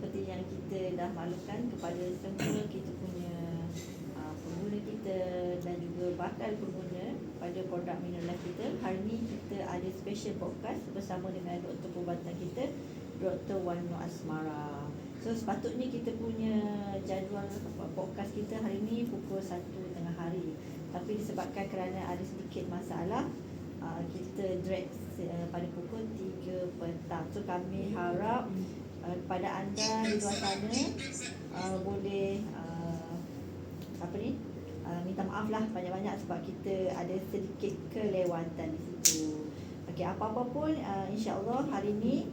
seperti yang kita dah maklumkan kepada semua kita punya pengguna kita dan juga bakal pengguna pada produk Mineralife kita. Hari ni kita ada special podcast bersama dengan doktor perubatan kita, Dr. Wano Asmara. So sepatutnya kita punya jadual podcast kita hari ni pukul 1 tengah hari, tapi disebabkan kerana ada sedikit masalah, kita drag pada pukul 3 petang. So kami harap pada anda di luar sana boleh minta maaf lah banyak-banyak sebab kita ada sedikit kelewatan di situ. Okey, apa-apa pun insya-Allah hari ni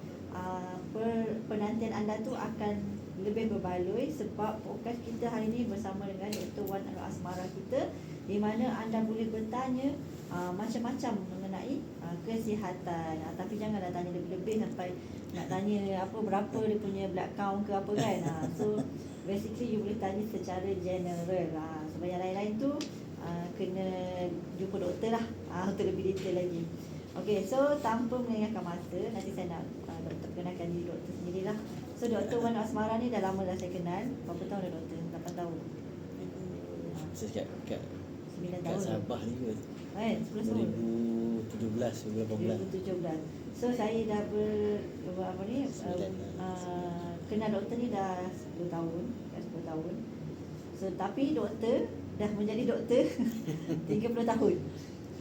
penantian anda tu akan lebih berbaloi sebab podcast kita hari ni bersama dengan Dr. Wan Asmara kita, di mana anda boleh bertanya macam-macam mengenai kesihatan. Tapi janganlah tanya lebih-lebih sampai nak tanya berapa dia punya blood count ke apa kan. So basically you boleh tanya secara general sebab yang lain-lain tu kena jumpa doktor lah untuk lebih detail lagi. Okay, so tanpa melengahkan masa, nanti saya nak doktor kenalkan diri doktor sendirilah. So Dr. Wan Asmara ni dah lama dah saya kenal. Berapa tahun dah doktor? 8 tahun. Saya kat 9 tahun. Sabah ni kot. 10 tahun. 2017, 2018. So saya dah kenal doktor ni dah 10 tahun. So tapi doktor dah menjadi doktor 30 tahun.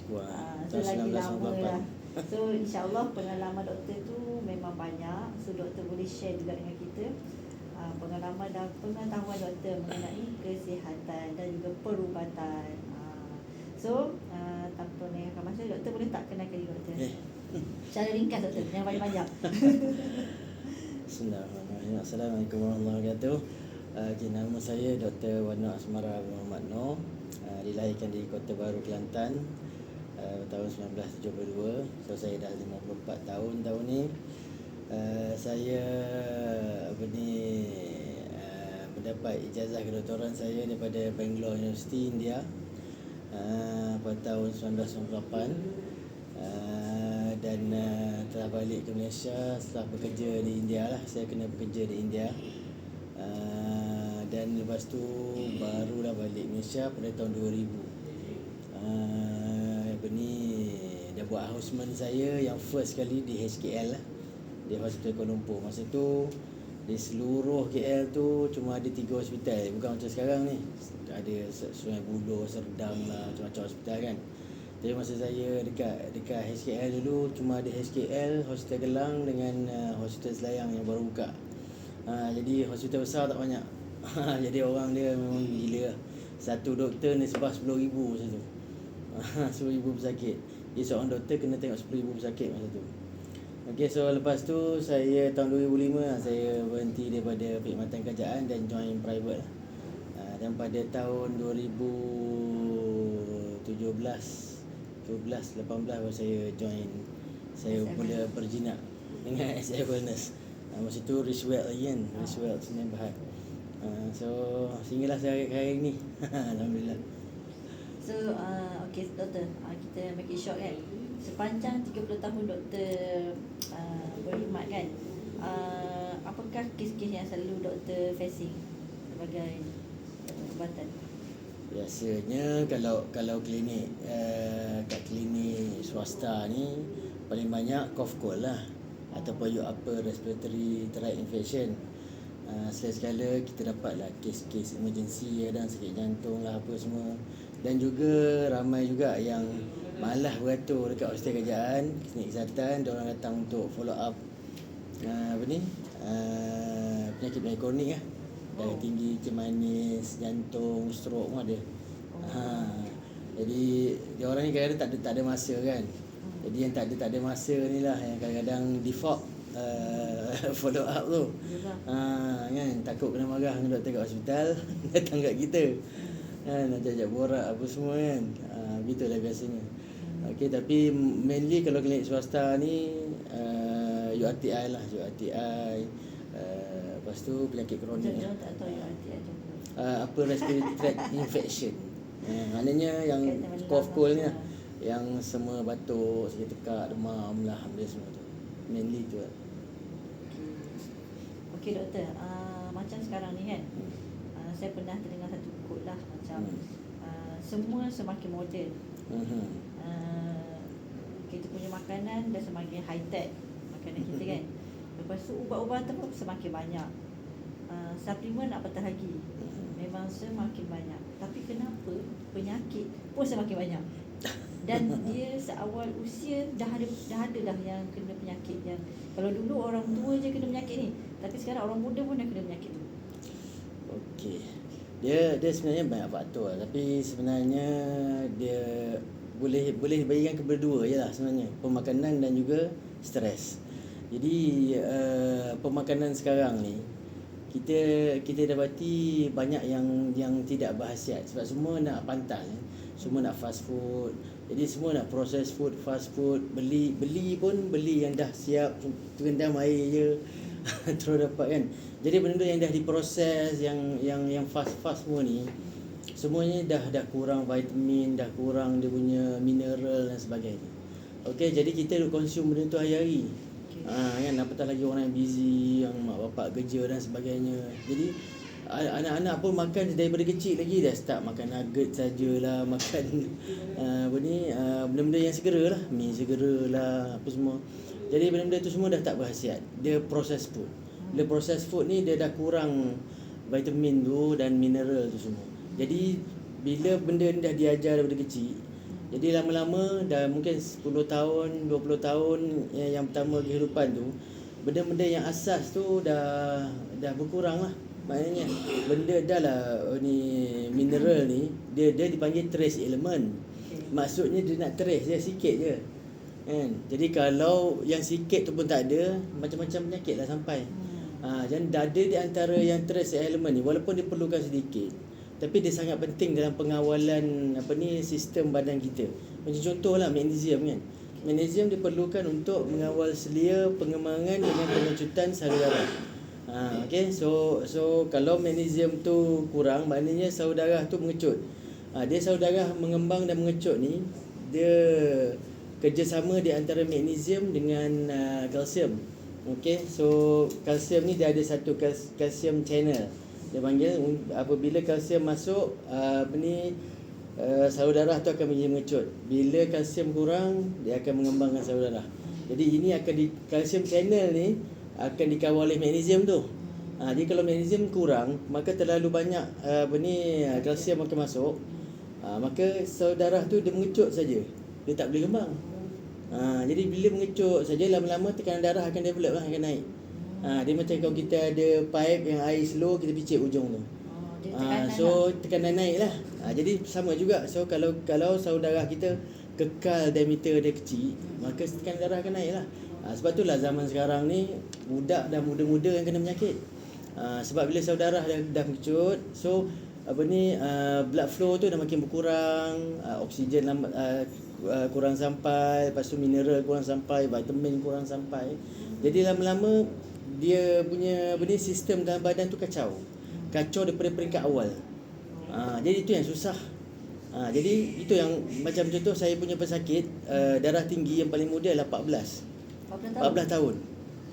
Wah, So lagi 1998. lama lah. So insyaAllah pengalaman doktor tu memang banyak. So doktor boleh share juga dengan kita pengalaman dan pengetahuan doktor mengenai kesihatan dan juga perubatan. So tanpa melengahkan masa, doktor boleh tak kenalkan diri doktor? Secara ringkas doktor, jangan banyak-banyak. Bismillahirrahmanirrahim. Assalamualaikum warahmatullahi wabarakatuh. Nama saya Dr. Wano Asmara Muhammad Noor. Dilahirkan di Kota Baru, Kelantan tahun 1972. So saya dah 54 tahun tahun ni. Saya mendapat ijazah kedoktoran saya daripada Bangalore University, India pada tahun 1998. Dan telah balik ke Malaysia setelah bekerja di India lah. Saya kena bekerja di India, dan lepas tu barulah balik Malaysia pada tahun 2000. Dah buat houseman saya yang first kali di HKL lah, di Hospital Kuala Lumpur. Masa tu di seluruh KL tu cuma ada 3 hospital, bukan macam sekarang ni ada Sungai Buloh, Serdang lah, macam-macam hospital kan. Jadi masa saya dekat HKL dulu cuma ada HKL, Hospital Kelang dengan Hospital Selayang yang baru buka. Jadi hospital besar tak banyak. Jadi orang dia memang gila lah. Satu doktor ni sebab 10,000 masa tu. 10,000 pesakit. Jadi seorang doktor kena tengok 10,000 pesakit masa tu. Okay, so lepas tu saya tahun 2005 saya berhenti daripada perkhidmatan kerajaan dan join private lah. Dan pada tahun 2018 baru saya join. Saya mula berjinak dengan SF Wellness. Masa tu Richwell lagi kan, Richwell Sdn Bhd. So sehinggalah saya hari ni. Alhamdulillah. So okay doktor, kita make it short kan. Sepanjang 30 tahun doktor berkhidmat kan, apakah kes-kes yang selalu doktor facing sebagai perubatan? Biasanya kalau klinik kat klinik swasta ni paling banyak cough cold lah, ataupun upper respiratory tract infection. Sekali-sekala kita dapatlah kes-kes emergency, kadang sakit jantung lah apa semua. Dan juga ramai juga yang malas beratur dekat hospital kerajaan, klinik kesihatan, diorang datang untuk follow up penyakit kronik lah. Darah tinggi, kencing manis, jantung, stroke pun ada. Jadi dia orang ni kadang-kadang tak ada masa kan. Jadi yang tak ada masa ni lah yang kadang-kadang default follow up tu. Kan takut kena marah dengan doktor kat hospital, datang kat kita. Nak ajak borak apa semua kan. Begitulah biasanya. Okey, tapi mainly kalau klinik swasta ni URTI lah, URTI. Lepas tu penyakit kronik. Jangan tak tahu URTI Upper respiratory tract infection. Maknanya yang cough cold ni lah, yang semua batuk, sakit tekak, demam lah, benda semua tu. Mainly tu lah. Okey doktor, macam sekarang ni kan, saya pernah terdengar satu quote lah macam semua semakin moden. Kita punya makanan dah semakin high tech, makanan kita kan. Lepas tu ubat-ubatan pun semakin banyak. Suplemen apatah lagi, memang semakin banyak. Tapi kenapa penyakit pun semakin banyak? Dan dia seawal usia dah ada yang kena penyakit yang, kalau dulu orang tua je kena penyakit ni, tapi sekarang orang muda pun dah kena penyakit tu. Okey. Dia sebenarnya banyak faktor, tapi sebenarnya dia boleh bagikan kepada dua je lah sebenarnya, pemakanan dan juga stres. Jadi pemakanan sekarang ni kita dapati banyak yang tidak berkhasiat sebab semua nak pantas, semua nak fast food. Jadi semua nak processed food, fast food. Beli yang dah siap, rendam air je terus dapat kan. Jadi benda yang dah diproses, yang fast semua ni, semuanya dah kurang vitamin, dah kurang dia punya mineral dan sebagainya. Okey, jadi kita consume benda tu hari-hari. Kan, apatah lagi orang yang busy, yang mak bapak kerja dan sebagainya. Jadi anak-anak pun makan daripada kecil lagi dah start makan nugget sajalah, makan benda-benda yang segera lah, mi segera lah, apa semua. Jadi benda-benda tu semua dah tak berkhasiat. Dia processed food. Bila processed food ni dia dah kurang vitamin tu dan mineral tu semua. Jadi bila benda ni dah diajar daripada kecil, jadi lama-lama dah mungkin 10 tahun, 20 tahun yang pertama kehidupan tu, benda-benda yang asas tu dah berkurang lah. Maknanya benda dah lah ni, mineral ni dia dipanggil trace element. Maksudnya dia nak trace dia sikit je. Kan? Jadi kalau yang sikit tu pun tak ada, macam-macam penyakit lah sampai. Dan dah ada di antara yang trace element ni, walaupun dia perlukan sedikit, tapi dia sangat penting dalam pengawalan sistem badan kita. Macam contohlah magnesium kan. Magnesium diperlukan untuk mengawal selia, pengembangan dengan pengecutan salur darah. Okay, so kalau magnesium tu kurang, maknanya salur darah tu mengecut. Dia salur darah mengembang dan mengecut ni, dia kerjasama di antara magnesium dengan kalsium. Okay, so kalsium ni dia ada satu kalsium channel. Dia panggil, apabila kalsium masuk salur darah tu akan menjadi mengecut. Bila kalsium kurang, dia akan mengembangkan salur darah. Jadi ini kalsium channel ni akan dikawal oleh magnesium tu. Jadi kalau magnesium kurang, maka terlalu banyak kalsium akan masuk. Maka salur darah tu dia mengecut saja. Dia tak boleh kembang. Jadi bila mengecut saja, lama-lama tekanan darah akan develop lah, akan naik. Dia macam kalau kita ada pipe yang air slow, kita picit ujung tu. Tekanan naik lah. Jadi sama juga. So kalau salur darah kita kekal diameter dia kecil, maka tekanan darah akan naik lah. Sebab itulah zaman sekarang ni budak dan muda-muda yang kena penyakit. Sebab bila salur darah dah mengecut, so blood flow tu dah makin berkurang, oksigen kurang sampai, lepas tu mineral kurang sampai, vitamin kurang sampai. Jadi lama-lama dia punya sistem dalam badan tu kacau daripada peringkat awal. Jadi itu yang susah. Jadi itu yang macam contoh saya punya pesakit, darah tinggi yang paling muda adalah 14 tahun.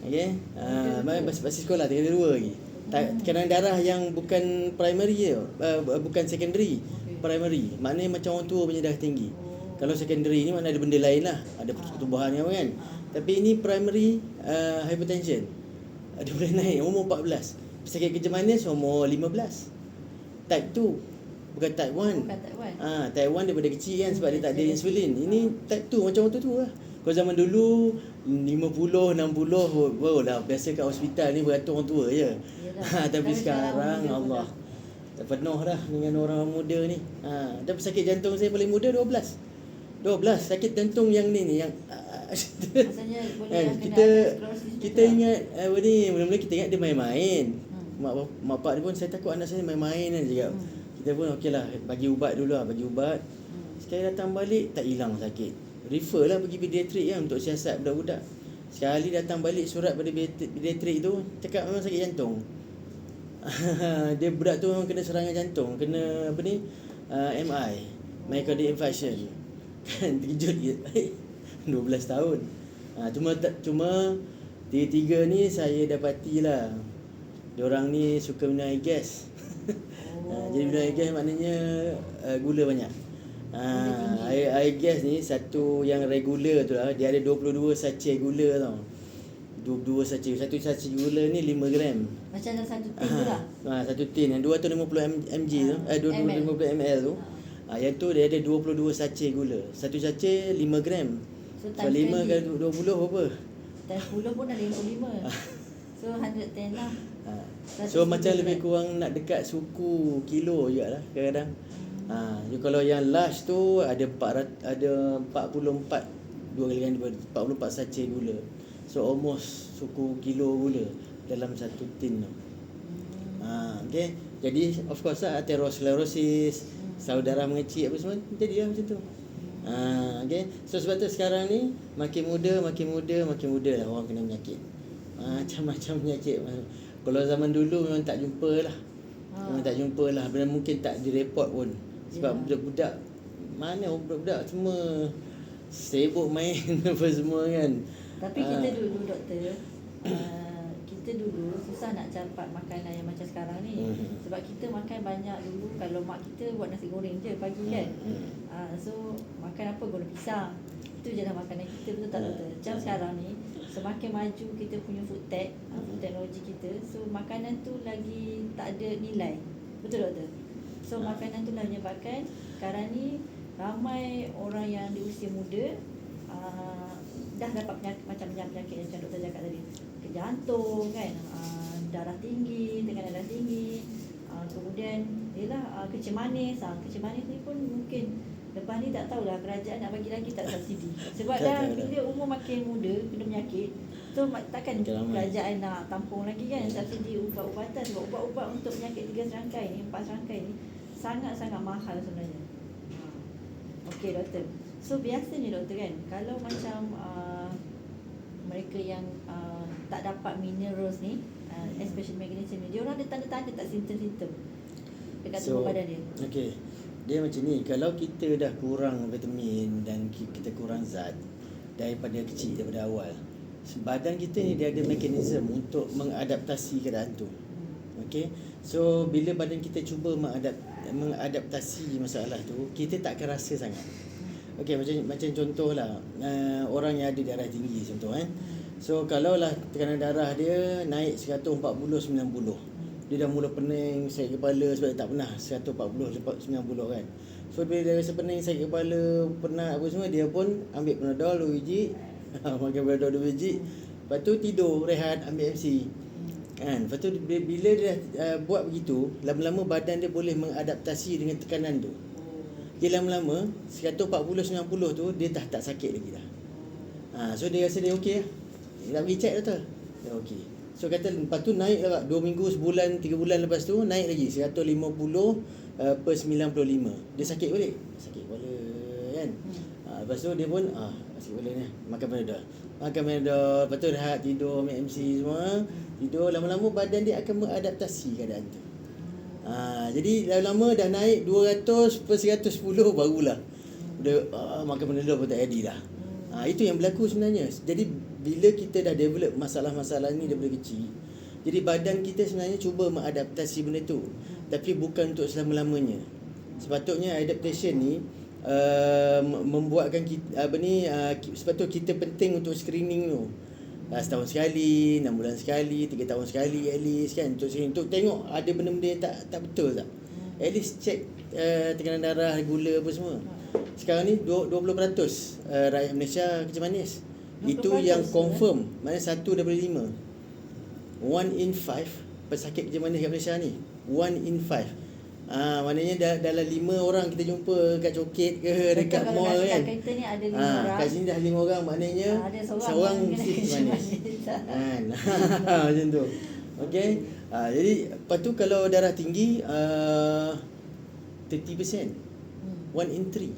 Okey. Masih sekolah, tinggal 2 lagi. Tekanan darah yang bukan primary je, bukan secondary, primary. Maknanya macam orang tua punya darah tinggi. Kalau secondary ni mana ada benda lain lah, ada pertumbuhan kan. Tapi ini primary hypertension. Dia boleh naik umur 14. Pesakit kencing manis umur 15. Type 2, bukan type 1. Type 1 daripada kecil kan, sebab dia tak ada insulin. Ini type 2 macam orang tua lah. Kalau zaman dulu 50, 60 baru dah biasa kat hospital ni beratus orang tua je. Tapi sekarang Allah tak penuh dah dengan orang muda ni. Dan pesakit jantung saya paling muda 12 sakit jantung yang ni yang rasanya boleh kita ingat mula-mula kita ingat dia main-main. Mak bapak dia pun, saya takut anak saya main-main kan cakap. Kita pun okeylah, bagi ubat dulu lah, bagi ubat. Sekali datang balik tak hilang sakit, refer lah pergi pediatrik kan untuk siasat budak-budak. Sekali datang balik surat pada pediatrik tu cakap memang sakit jantung. Dia budak tu memang kena serangan jantung, kena MI, myocardial infarction. Kan terkejut je. 12 tahun. Cuma tiga-tiga ni saya dapatilah Diorang ni suka minum air gas. Jadi minum air gas maknanya gula banyak. Air gas ni satu yang regular tu lah, dia ada 22 sachet gula tau. 22 sachet. Satu sachet gula ni 5 gram. Macam dalam satu tin tu lah. Satu tin yang 250 mg tu, 250 ml tu. Yang tu dia ada 22 sachet gula. Satu sachet 5 gram. So 5 kali 20 berapa? Times 10 pun dah 55. So 110 lah. So macam lebih kurang nak dekat suku kilo jugalah kadang-kadang. Kalau yang large tu ada 44 2 kali kan 44 sachet gula. So almost suku kilo gula dalam satu tin tu. Okay. Jadi of course lah atherosclerosis, saudara mengecil apa semua jadilah macam tu. Okay. So sebab tu sekarang ni makin muda lah orang kena penyakit. Macam-macam penyakit. Kalau zaman dulu memang tak jumpa lah. Memang tak jumpa lah. Dan mungkin tak direport pun. Sebab budak-budak mana budak-budak semua sibuk main apa semua kan. Tapi kita dulu doktor, kita dulu susah nak dapat makanan yang macam sekarang ni. Sebab kita makan banyak dulu. Kalau mak kita buat nasi goreng je pagi kan. So makan apa, goreng pisang. Itu je lah makanan kita, betul tak doktor? Macam sekarang ni semakin maju kita punya food tech, food teknologi kita. So makanan tu lagi tak ada nilai. Betul doktor? So makanan tu lah menyebabkan sekarang ni ramai orang yang di usia muda dah dapat penyakit yang macam doktor cakap tadi. Jantung kan, darah tinggi, tekanan darah tinggi, kemudian ialah kecil manis. Kecil manis ni pun mungkin lepas ni tak tahulah kerajaan nak bagi lagi tak subsidi. Sebab dah bila umur makin muda kena penyakit, so takkan kerajaan nak tampung lagi kan subsidi ubat-ubatan. Sebab ubat-ubat untuk penyakit 3 serangkai ni, 4 serangkai ni sangat-sangat mahal sebenarnya. Okey doktor. So biasanya doktor kan, kalau macam mereka yang tak dapat minerals ni, especially magnesium ni, dia orang ada tanda-tanda tak, simptom-simptom dekat tubuh badan dia? Okey. Dia macam ni, kalau kita dah kurang vitamin dan kita kurang zat daripada kecil, daripada awal, badan kita ni dia ada mekanisme untuk mengadaptasi keadaan tu. Okey. So bila badan kita cuba mengadaptasi masalah tu, kita tak akan rasa sangat. Okey, macam contohlah orang yang ada darah tinggi contoh kan. So kalaulah tekanan darah dia naik 140/90, dia dah mula pening, sakit kepala sebab dia tak pernah 140/90 kan. So bila dia rasa pening, sakit kepala, penat apa semua, dia pun ambil Panadol 2 biji, makan Panadol 2 biji, lepas tu tidur, rehat, ambil MC kan. Lepas tu bila dia buat begitu, lama-lama badan dia boleh mengadaptasi dengan tekanan tu. Dia lama-lama 140/90 tu dia dah tak sakit lagi dah. So dia rasa dia okey lah. Nak pergi check doktor, dia okey. So kata lepas tu naik lah 2 minggu, sebulan, 3 bulan lepas tu naik lagi 150/95. Dia sakit balik, sakit kepala kan. Lepas tu dia pun sakit kepala ni, makan Panadol, lepas tu rehat, tidur, ambil MC semua, tidur. Lama-lama badan dia akan mengadaptasi keadaan tu. Jadi lama-lama dah naik 200/110 barulah dia makan Panadol pun tak jadi dah. Itu yang berlaku sebenarnya. Jadi bila kita dah develop masalah-masalah ni daripada kecil, jadi badan kita sebenarnya cuba mengadaptasi benda tu, tapi bukan untuk selama-lamanya. Sepatutnya adaptation ni membuatkan kita sebab tu kita penting untuk screening tu. Setahun sekali, 6 bulan sekali, 3 tahun sekali at least kan, untuk screening, untuk tengok ada benda-benda yang tak betul tak. At least check tekanan darah, gula apa semua. Sekarang ni 20% rakyat Malaysia kecil manis. Itu yang confirm. Maknanya 1 daripada 5. 1 in 5 pesakit kecil manis kat Malaysia ni. 1 in 5. Maknanya dalam 5 orang kita jumpa kat coket ke dekat mall kan. Kita ni ada 5 orang. Kat sini dah 5 orang, maknanya seorang mesti kecil manis. Macam tu. Okey. Jadi lepas tu kalau darah tinggi 30%. 1 in 3.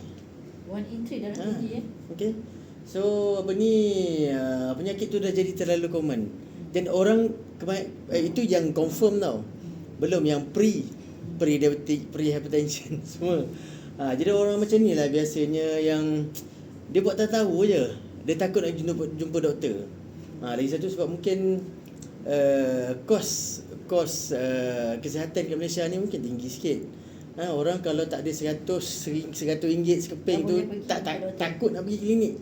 1 in 3 darah tinggi Okey. So penyakit tu dah jadi terlalu common. Dan orang itu yang confirm tau. Belum yang pre-diabetic, pre-hypertension semua. Jadi orang macam ni lah biasanya yang dia buat tak tahu je. Dia takut nak jumpa doktor. Lagi satu sebab mungkin kos kos kesihatan kat Malaysia ni mungkin tinggi sikit. Orang kalau tak ada RM100 sekeping tu takut nak pergi klinik.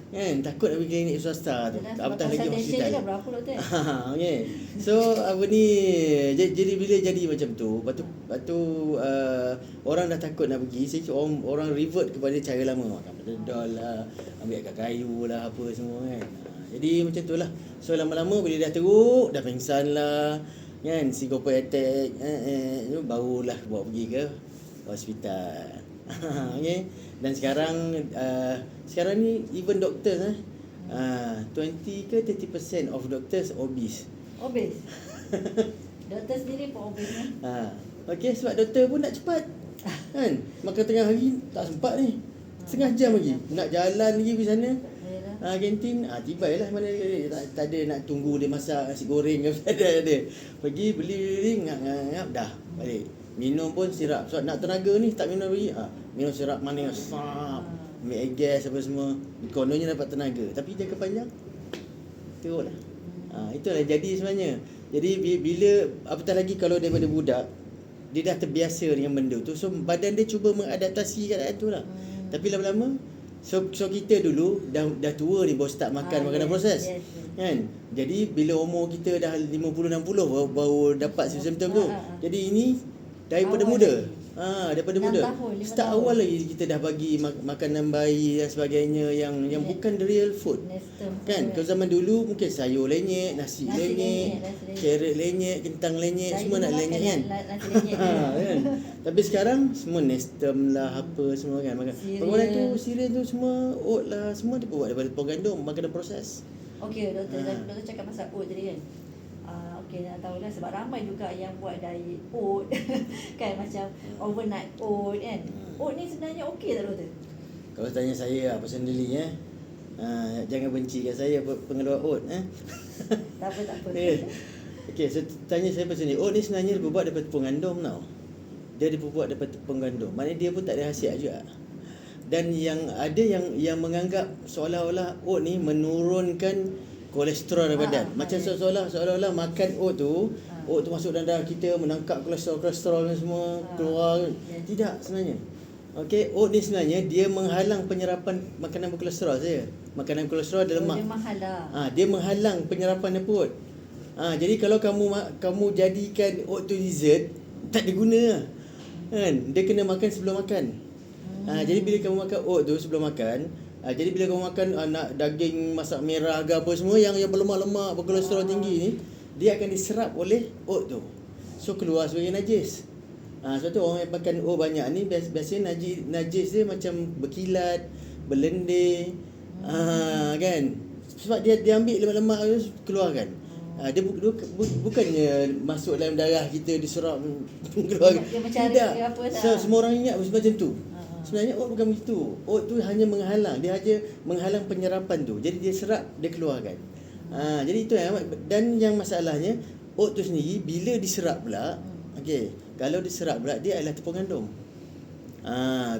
Kan, takut nak pergi klinik swasta tu. Apatah lagi hospital. Dah berapa doktor? Okay. So apa ni, jadi bila jadi macam tu, lepas tu orang dah takut nak pergi, orang revert kepada cara lama, makan bedol lah, ambil kat kayu lah, apa semua kan. Jadi macam tu lah. So lama-lama bila dah teruk, dah pingsan lah kan, syncope attack, barulah bawa pergi ke hospital. Okay. Dan sekarang ni even doctors 20 ke 30% of doctors obese. Obes. Doktor sendiri pun obes kan? Okay, sebab doktor pun nak cepat kan, makan tengah hari tak sempat ni, setengah jam lagi nak jalan lagi pergi sana. Kantin tiba lah, mana tak ada nak tunggu dia masak nasi goreng ke ada. Pergi beli ngap dah balik. Minum pun sirap. Sebab nak tenaga ni tak minum lagi. Minum sirap manis. Ambil air gas apa semua. Kononnya dapat tenaga. Tapi jangka panjang teruk lah. Itulah jadi sebenarnya. Jadi bila apatah lagi kalau daripada budak, dia dah terbiasa dengan benda tu. So badan dia cuba mengadaptasi keadaan tu lah. Tapi lama-lama So kita dulu dah tua ni baru start makan makanan proses. Kan? Jadi bila umur kita dah 50-60 baru dapat simptom tu. Jadi ini daripada muda. Daripada muda. Start awal lagi kita dah bagi makanan bayi dan sebagainya yang bukan the real food. Kan? Kalau zaman dulu mungkin sayur lenyek, nasi lenyek, carrot lenyek, kentang lenyek, semua nak lenyek kan. Kan? Tapi sekarang semua Nestem lah, apa semua kan. Bangunan tu, cereal tu semua, oat lah, semua dia buat daripada tepung gandum, makanan proses. Okey, doktor cakap pasal oat tadi kan. Okey, nak tahu lah sebab ramai juga yang buat diet oat kan, macam overnight oat kan. Oat ni sebenarnya okey tak doktor? Kalau tanya saya personally jangan benci kat saya pengeluar oat Tak apa. Okey, so tanya saya personally, oat ni sebenarnya dibuat daripada tepung gandum tau. Dia dibuat daripada tepung gandum. Maknanya dia pun tak ada khasiat juga. Dan yang ada yang menganggap seolah-olah oat ni menurunkan kolesterol dalam badan. Macam seolah-olah makan oat tu masuk dalam darah kita, menangkap kolesterol dan semua keluar. Tidak sebenarnya. Okey, oat ni sebenarnya dia menghalang penyerapan makanan berkolesterol saja. Makanan kolesterol ada lemak. Dia menghalang. Dia menghalang penyerapan oat. Jadi kalau kamu jadikan oat tu dessert, tak ada guna lah. Kan? Dia kena makan sebelum makan. Jadi bila kamu makan oat tu sebelum makan, jadi bila kamu makan nak daging masak merah ke apa semua yang berlemak-lemak, berkolesterol tinggi ni, dia akan diserap oleh oat tu. So keluar sebagai najis. Sebab tu orang yang makan oat banyak ni biasanya najis dia macam berkilat, berlendir. Kan? Sebab dia ambil lemak-lemak tu keluarkan. Dia bukannya masuk dalam darah kita diserap keluarkan. Tidak. So semua orang ingat macam tu. Sebenarnya oat bukan begitu. Oat tu hanya menghalang. Dia hanya menghalang penyerapan tu. Jadi dia serap, dia keluarkan. Jadi itu dan yang masalahnya oat tu sendiri bila diserap pula, okey, kalau diserap pula dia adalah tepung gandum.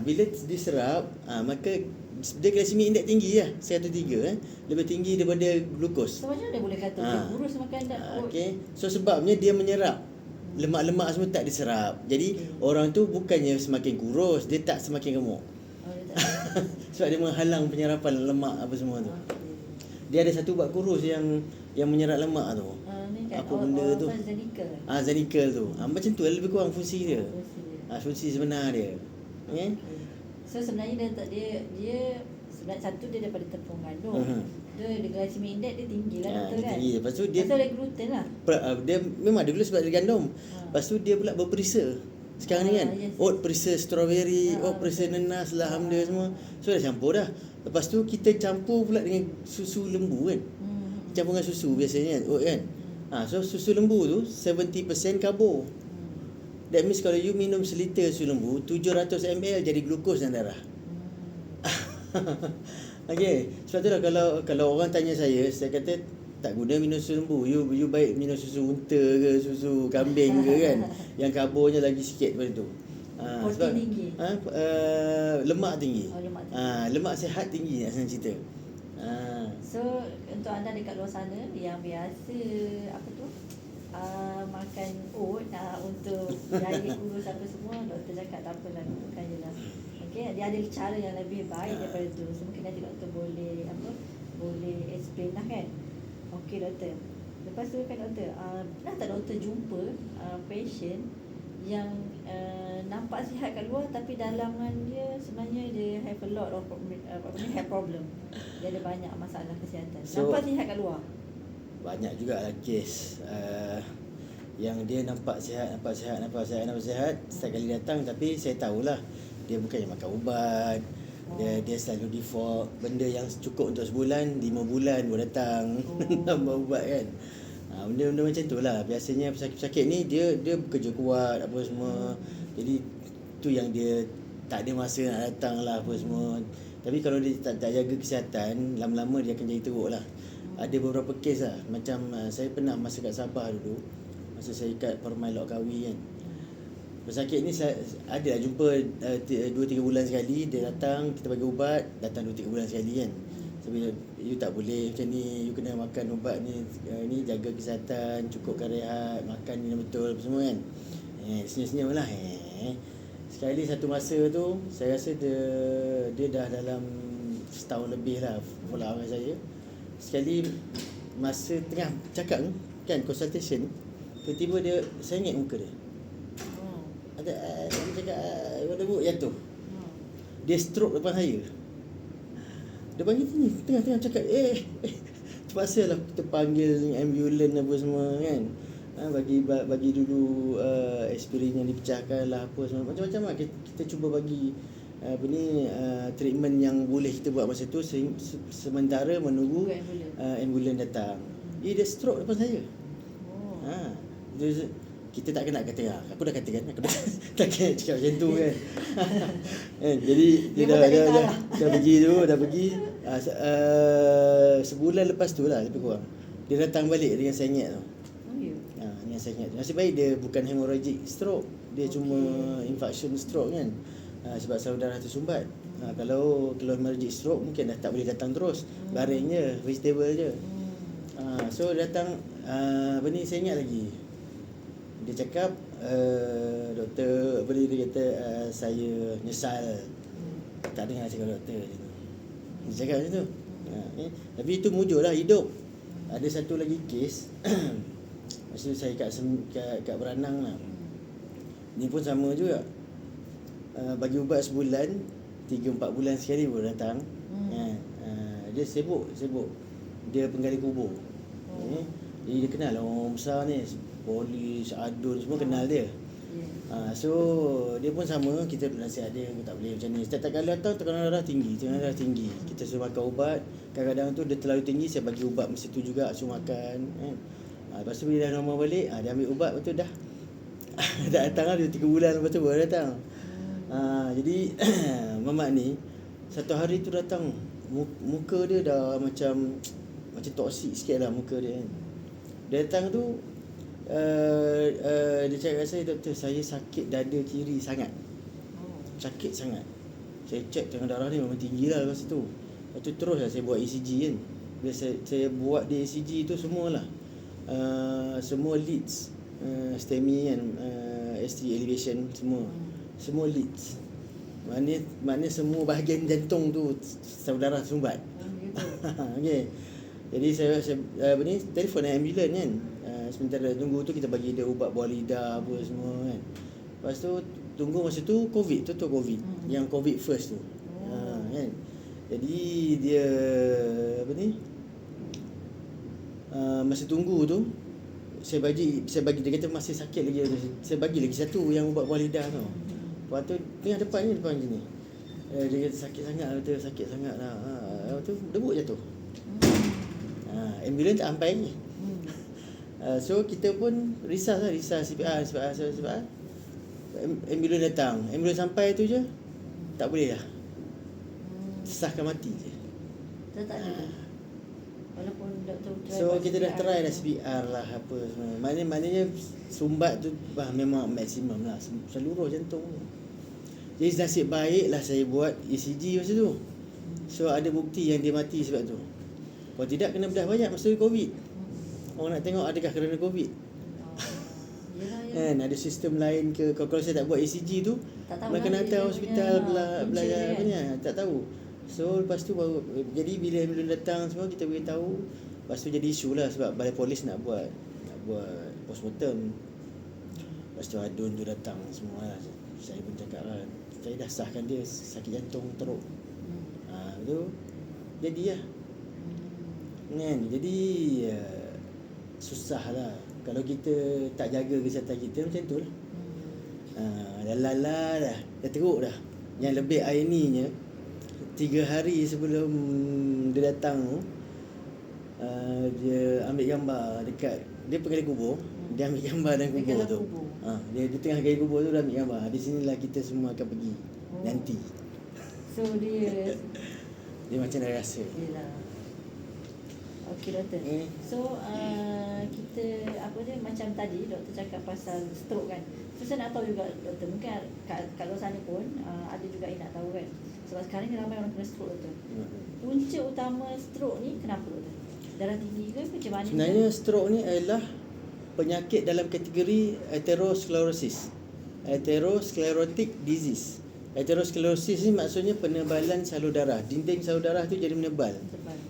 Bila diserap, maka dia glycemic index tinggi lah, 103 lebih tinggi daripada glukos. So macam mana dia boleh kata boleh kurus makan oat? Okey. So sebabnya dia menyerap lemak-lemak semua tak diserap. Jadi orang tu bukannya semakin kurus, dia tak semakin gemuk. Sebab dia menghalang penyerapan lemak apa semua tu. Dia ada satu ubat kurus yang menyerap lemak tu. Apa benda tu? Zanical tu. Macam tu lebih kurang fungsi dia. Fungsi sebenar dia. So sebenarnya dia sebenarnya satu dia daripada tepung gandum. Dia glycemic index dia tinggi lah doktor kan. Tinggi. Lepas tu dia ada gluten lah. Dia memang ada gluten sebab dia gandum. Lepas tu dia pula berperisa. Sekarang ni kan oat perisa strawberry, oat perisa nenas lah, hamda semua. So dah campur dah. Lepas tu kita campur pula dengan susu lembu kan. Campur dengan susu biasanya kan, oat kan. So susu lembu tu 70% karbo. That means kalau you minum seliter susu lembu, 700 ml jadi glukos dalam darah. Okey, sebab tu lah kalau orang tanya saya kata tak guna minum susu lembu. You baik minum susu unta ke, susu kambing ke kan. Yang karbonya lagi sikit daripada tu. Sebab tinggi. Lemak tinggi. Lemak tinggi. Lemak sihat tinggi nak senang cerita. So untuk anda dekat luar sana yang biasa makan makan oat untuk diet kurus apa semua, doktor cakap tak apalah, makan je lah. Okey, dia ada cara yang lebih baik daripada tu. So mungkin nanti doktor boleh explain lah kan. Okey doktor. Lepas tu kan doktor, pernah tak doktor jumpa patient yang nampak sihat kat luar tapi dalaman dia sebenarnya dia have a lot of health problem. Dia ada banyak masalah kesihatan. Nampak sihat kat luar. Banyak jugalah kes yang dia nampak sihat. Setiap kali datang, tapi saya tahulah dia bukannya makan ubat. Dia selalu default benda yang cukup untuk sebulan, 5 bulan baru datang tambah ubat kan. Benda-benda macam tu lah. Biasanya pesakit-pesakit ni dia bekerja kuat apa semua. Jadi tu yang dia tak ada masa nak datang lah apa semua. Tapi kalau dia tak jaga kesihatan, lama-lama dia akan jadi teruk lah. Ada beberapa kes lah. Macam saya pernah masa kat Sabah dulu, masa saya kat Permai Lok Kawi kan, pesakit ni saya ada lah jumpa 2-3 bulan sekali. Dia datang, kita bagi ubat, datang 2-3 bulan sekali kan. Sebab you tak boleh macam ni, you kena makan ubat ni, jaga kesihatan, cukupkan rehat, makan ni betul apa semua kan. Senyum-senyum lah. Sekali satu masa tu, saya rasa dia dah dalam setahun lebih lah follow up dengan saya. Sekali masa tengah cakap kan, consultation, tiba-tiba saya ingat muka dia. Ada dia cakap ada bu jatuh. Dia stroke depan saya. Dia panggil ni tengah cakap terpaksa lah kita panggil ambulans apa semua kan. Bagi dulu aspirin yang dipecahkan lah apa semua. Macam-macam lah kita cuba bagi treatment yang boleh kita buat masa tu sementara menunggu ambulans datang. Dia stroke depan saya. Kita tak kena kata aku dah kata kan, aku dah tak kena cakap macam tu kan. Jadi dia dah pergi sebulan lepas tu lah lebih kurang. Dia datang balik dengan sengit tu. Dengan sengit. Nasib baik dia bukan hemorrhagic stroke, dia cuma infarction stroke kan. Sebab salur darah tersumbat. Kalau hemorrhagic stroke mungkin dah tak boleh datang terus. Baring je, vegetable je. So datang saya ingat lagi. Dia cakap doktor dia kata saya nyesal tak dengar cakap doktor dia cakap macam tu. Tapi itu mujur lah hidup. Ada satu lagi kes masa saya kat Beranang lah. Ni pun sama juga. Bagi ubat sebulan, 3-4 bulan sekali baru datang. Dia sibuk. Dia penggali kubur. Dia kenal orang besar ni, polis, adun semua kenal dia. So dia pun sama, kita nasihat dia tak boleh macam ni. Setiap kali datang tekanan darah tinggi. Kita suruh makan ubat. Kadang-kadang tu dia terlalu tinggi, saya bagi ubat masa tu juga suruh makan kan. Lepas tu bila dah normal balik, dia ambil ubat, lepas tu dah tak datang lah 2-3 bulan lepas tu baru datang. Jadi mamak ni satu hari tu datang, muka dia dah macam toksik sikit lah muka dia kan. Dia datang tu dia cakap kat saya, doktor saya sakit dada kiri sangat. Sakit sangat. Saya cek tengah darah ni memang tinggi lah masa tu. Lepas tu terus lah saya buat ECG kan. Bila saya buat di ECG tu semualah semua leads, STEMI kan, ST elevation semua leads. Maknanya semua bahagian jantung tu saudara sumbat. Okey. Jadi saya telefon ambulans kan. Sementara tunggu tu kita bagi dia ubat buah lidah apa semua kan. Lepas tu tunggu masa tu COVID. Yang COVID first tu. Kan. Jadi dia masa tunggu tu saya bagi dia kata masih sakit lagi. Saya bagi lagi satu yang ubat buah lidah tu. Lepas tu tengah depan macam ni. Dia kata sakit sangat lah. Lepas tu debuk jatuh. Ambulans tak sampai ni. So kita pun risau CPR. Ambulans datang. Ambulans sampai tu je tak boleh lah. Sahkan mati je. Tak ada. Walaupun doktor so kita dah try dah CPR lah apa semua. Maknanya sumbat tu memang maksimum lah seluruh jantung. Jadi nasib baik lah saya buat ECG masa tu. So ada bukti yang dia mati sebab tu. Kalau tidak kena bedah banyak masa COVID. Orang nak tengok adakah kerana COVID. Kan ada sistem lain ke? Kalau saya tak buat ECG tu, Tak tahu nak kena lah hantar dia hospital punya belajar punca apa ni, tak tahu. So lepas tu baru, jadi bila ambulans datang semua kita beritahu. Lepas tu jadi isu lah sebab balai polis nak buat postmortem. Lepas tu adun tu datang semua lah. Saya pun cakap lah, saya dah sahkan dia sakit jantung teruk. Tu jadi lah kan. Jadi susah lah kalau kita tak jaga kesihatan kita macam tu lah. Dah teruk dah. Yang lebih ironinya 3 hari sebelum dia datang tu, dia ambil gambar dekat, dia pergi kubur, dia ambil gambar dalam kubur tu. Dia di tengah gali kubur tu dia ambil gambar. Di sinilah kita semua akan pergi nanti. So Dia macam dah rasa. Yelah. Okey doktor. So kita apa dia macam tadi doktor cakap pasal stroke kan. So saya nak tahu juga doktor, mungkin kat luar sana pun ada juga yang nak tahu kan. Sebab sekarang ni ramai orang kena stroke doktor. Punca utama stroke ni kenapa doktor? Darah tinggi ke macam mana? Sebenarnya stroke ni adalah penyakit dalam kategori atherosclerosis. Atherosclerotic disease. Atherosclerosis ni maksudnya penebalan salur darah. Dinding salur darah tu jadi menebal.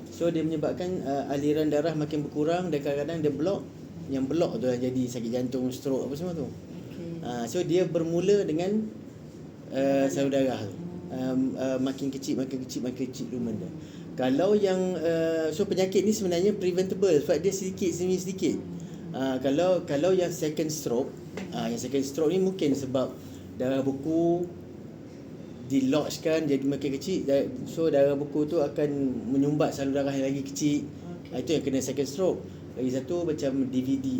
So dia menyebabkan aliran darah makin berkurang dan kadang-kadang dia block. Yang block tu lah jadi sakit jantung, stroke apa semua tu. So dia bermula dengan salur darah tu. Makin kecil lumen dia. Kalau yang so penyakit ni sebenarnya preventable sebab dia sedikit demi sedikit. Kalau yang second stroke, yang second stroke ni mungkin sebab darah beku dilodgekan jadi makin kecil, so darah beku tu akan menyumbat salur darah yang lagi kecil. Itu yang kena second stroke. Lagi satu macam DVT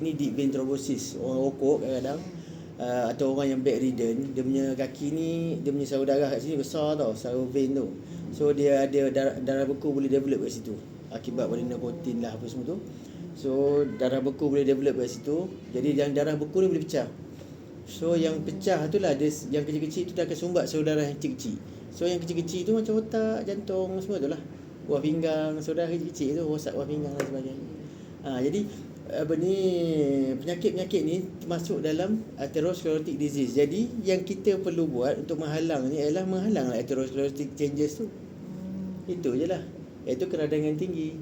ni deep vein thrombosis, orang rokok kadang-kadang, atau orang yang bedridden, dia punya kaki ni, dia punya salur darah kat sini besar tau, salur vein tu. So dia ada darah beku boleh develop kat situ akibat pada nikotin lah apa semua tu. So darah beku boleh develop kat situ. Jadi yang darah beku ni boleh pecah. So yang pecah tu lah dia, yang kecil-kecil tu dia akan sumbat salur darah yang kecil-kecil. So yang kecil-kecil tu macam otak, jantung semua tu lah. Buah pinggang, salur darah kecil-kecil tu, rosak buah pinggang dan sebagainya. Jadi penyakit-penyakit ni termasuk dalam atherosclerotic disease. Jadi yang kita perlu buat untuk menghalang ni adalah menghalang atherosclerotic changes tu. Itu je lah. Iaitu keradangan tinggi.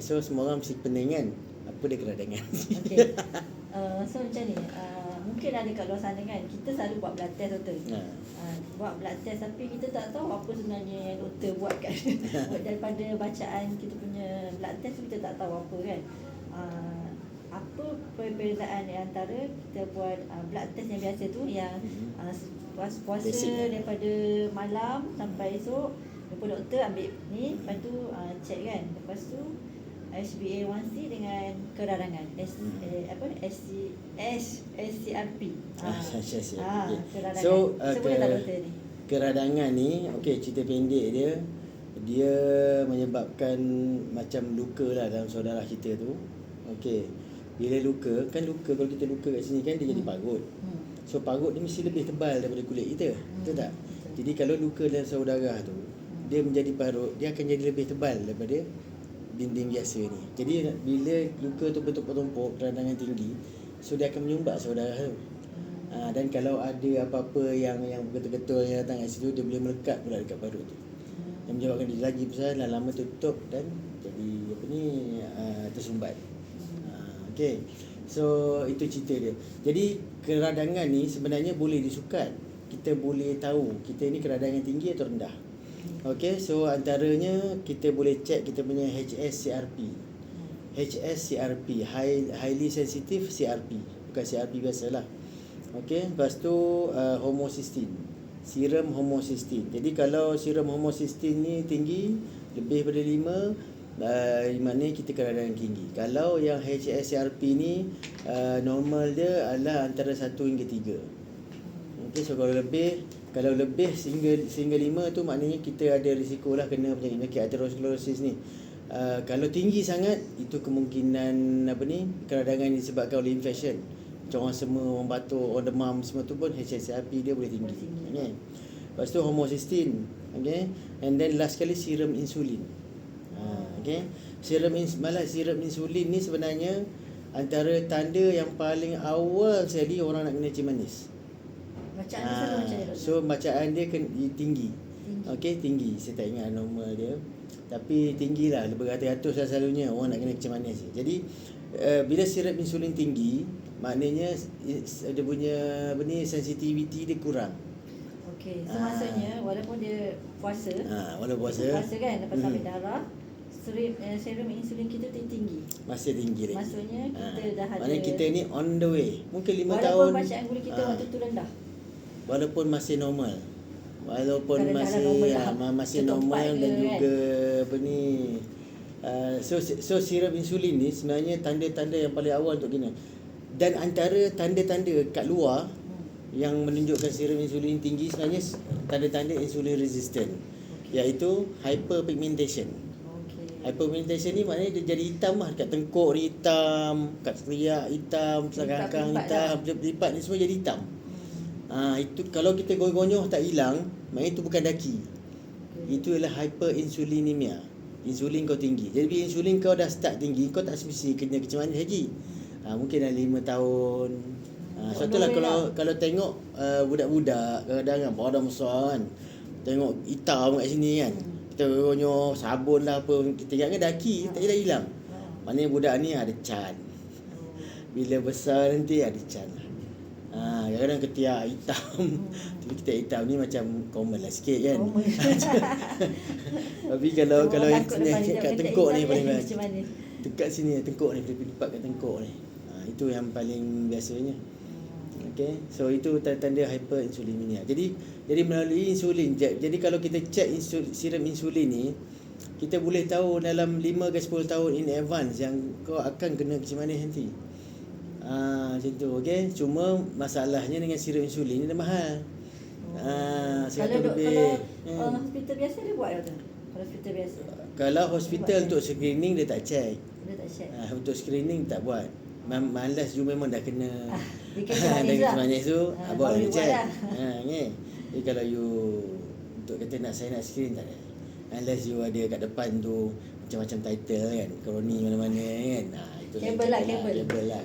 So semua orang mesti pening kan, apa dia keradangan. Okay. So macam ni, mungkin ada kat luar sana kan, kita selalu buat blood test doktor. Buat blood test tapi kita tak tahu apa sebenarnya yang doktor buat kan. Daripada bacaan kita punya blood test kita tak tahu apa kan. Apa perbezaan antara kita buat blood test yang biasa tu yang puasa daripada malam sampai esok, lepas doktor ambil ni, lepas tu check kan, lepas tu HbA1c dengan keradangan SCRP. Keradangan. So boleh tak doktor ni? Keradangan ni, cerita pendek dia menyebabkan macam luka lah dalam salur darah kita tu. Bila luka kalau kita luka kat sini kan dia jadi parut. So parut ni mesti lebih tebal daripada kulit kita. Betul tak? Jadi kalau luka dalam salur darah tu, dia menjadi parut, dia akan jadi lebih tebal daripada dinding biasa ni. Jadi bila luka tu bertumpuk-tumpuk, keradangan tinggi, so dia akan menyumbat salur darah tu. Dan kalau ada apa-apa yang betul-betul yang datang kat situ, dia boleh melekat pula dekat parut tu. Yang menyebabkan dia lagi besar, lama tutup dan jadi tersumbat. So itu cerita dia. Jadi keradangan ni sebenarnya boleh disukat. Kita boleh tahu kita ni keradangan tinggi atau rendah. So antaranya kita boleh check kita punya HSCRP. HSCRP, highly sensitive CRP, bukan CRP biasalah. Lepas tu homocysteine, serum homocysteine. Jadi kalau serum homocysteine ni tinggi lebih daripada 5, maknanya kita keradangan tinggi. Kalau yang HSCRP ni normal dia adalah antara 1 hingga 3. So kalau lebih sehingga 5 tu maknanya kita ada risiko lah kena penyakit atherosclerosis ni. Kalau tinggi sangat, itu kemungkinan keradangan disebabkan oleh infection. Macam orang semua, orang batuk, orang demam, semua tu pun HSCRP dia boleh tinggi. Lepas tu homocysteine, and then last kali serum insulin. Serum insulin ni sebenarnya antara tanda yang paling awal sekali orang nak kena kencing manis. Bacaan dia selalu macam ni, doktor? So bacaan dia tinggi. Tinggi. Okey, tinggi. Saya tak ingat normal dia. Tapi tinggi lah, beratus-ratus lah selalunya orang nak kena kencing manis. Jadi bila sirap insulin tinggi, maknanya dia punya sensitivity dia kurang. Okey, so maksudnya walaupun dia puasa, walaupun puasa kan, lepas ambil darah, serum insulin kita tinggi. masih tinggi lagi. Maksudnya kita dah ada, maknanya kita ni on the way. Mungkin 5 tahun. walaupun bacaan gula kita waktu tu rendah. Walaupun masih normal. Walaupun Bukan masih normal lah. masih Ketumpat normal ke, dan kan? juga apa ni. So sirap insulin ni sebenarnya tanda-tanda yang paling awal untuk kena. Dan antara tanda-tanda kat luar yang menunjukkan serum insulin tinggi sebenarnya tanda-tanda insulin resistant, iaitu hyperpigmentation. Hyperpigmentation ni maknanya dia jadi hitam lah. Kat tengkuk ni hitam, kat teriak hitam, selangkang hitam, lipat ni semua jadi hitam. Itu kalau kita gonyoh tak hilang, maknanya itu bukan daki. Itu ialah hyperinsulinemia. Insulin kau tinggi. Jadi bila insulin kau dah start tinggi, kau tak semestinya kena kencing manis lagi. Mungkin dah 5 tahun. Sebab tu lah kalau tengok budak-budak kadang-kadang kan badan besar kan, tengok hitam kat sini kan, kita gonyoh sabun lah apa, kita ingat kan daki, tak dah hilang. Maknanya budak ni ada can. Bila besar nanti ada can. Kadang-kadang ketiak hitam. Ketiak hitam ni macam common lah sikit kan. Tapi kalau kat tengkuk ni paling banyak. Dekat sini tengkuk ni, lipat kat tengkuk ni. Itu yang paling biasanya. Okay, so itu tanda hyperinsulinemia. Jadi melalui insulin. Jadi kalau kita check serum insulin ni, kita boleh tahu dalam 5 ke 10 tahun in advance yang kau akan kena kencing manis nanti. Macam tu, okey. Cuma masalahnya dengan serum insulin ni dia mahal. Kalau hospital biasa dia buat tak? Kalau hospital biasa. Kalau hospital untuk screening dia tak check. Dia tak check. Untuk screening tak buat. Malas you memang dah kena. Dia kena manis tu, bawa dia check. lah. Ni. Jadi kalau you untuk kata saya nak screen tak ada. Unless you ada kat depan tu macam-macam title kan, kroni mana-mana kan. Itu kabel lah.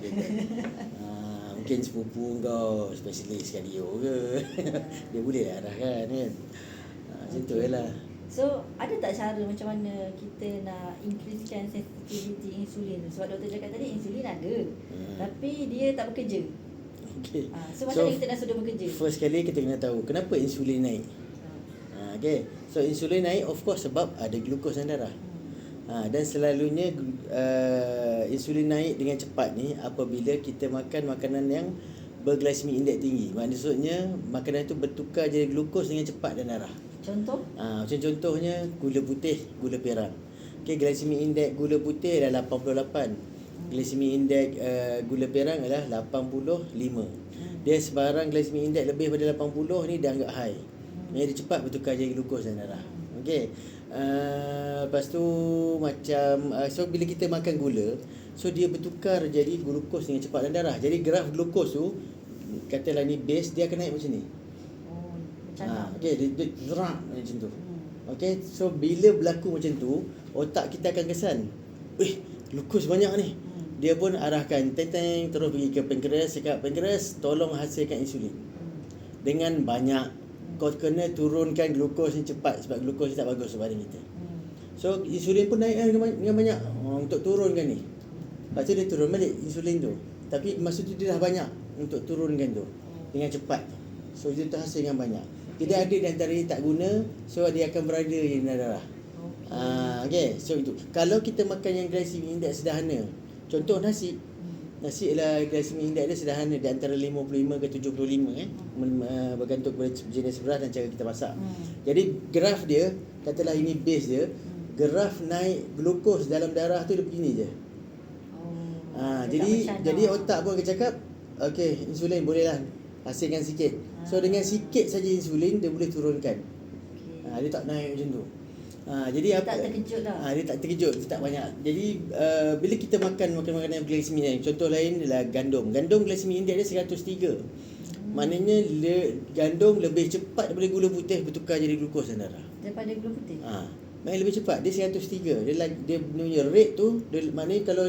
Mungkin sepupu kau spesialis kardio ke. Dia boleh lah arahkan kan. Macam tu lah. So, ada tak cara macam mana kita nak increasekan sensitivity insulin tu? Sebab doktor cakap tadi insulin ada, tapi dia tak bekerja. Okay. So macam mana kita nak suruh bekerja? First kali kita kena tahu kenapa insulin naik. Okay. So insulin naik of course sebab ada glukos dalam darah. Dan selalunya insulin naik dengan cepat ni apabila kita makan makanan yang berglycemic index tinggi. Maksudnya makanan itu bertukar jadi glukos dengan cepat dalam darah. Contoh? Macam contohnya gula putih, gula perang. Okay, glycemic index gula putih adalah 88. Glycemic index gula perang adalah 85. Dia sebarang glycemic index lebih pada 80 ni dia anggap high. Dia cepat bertukar jadi glukos dalam darah. Okey. Lepas tu macam so bila kita makan gula, so dia bertukar jadi glukos dengan cepat dalam darah. Jadi graf glukos tu katalah ni base dia akan naik macam ni. Okey, dia gerak macam tu. Okey, so bila berlaku macam tu, otak kita akan kesan, glukos banyak ni. Dia pun arahkan teng terus pergi ke pankreas, cakap pankreas tolong hasilkan insulin. Dengan banyak. Kau kena turunkan glukos ni cepat sebab glukos ni tak bagus untuk badan kita. So insulin pun naik dengan banyak untuk turunkan ni. Lepas tu dia turun balik insulin tu. Tapi maksud tu dia dah banyak untuk turunkan tu dengan cepat. So dia terhasil dengan banyak. Jadi ada di antara dia tak guna, so dia akan berada di dalam darah. Okay, so itu. Kalau kita makan yang glycemic index sederhana, contoh nasi. Nasi ialah glycemic index dia sederhana di antara 55 ke 75 bergantung kepada jenis beras dan cara kita masak. Jadi graf dia, katalah ini base dia, graf naik glukos dalam darah tu dia begini je. Jadi otak pun akan cakap, okey, insulin bolehlah hasilkan sikit. So dengan sikit saja insulin dia boleh turunkan. Dia tak naik macam tu. Jadi dia tak terkejut lah. Dia tak terkejut, dia tak banyak. Jadi bila kita makan makanan glycemic lain, contoh lain adalah gandum. Gandum glycemic index dia 103. Maknanya gandum lebih cepat daripada gula putih bertukar jadi glukos dalam darah. Daripada gula putih? main lebih cepat. Dia 103. Dia punya rate tu, maknanya kalau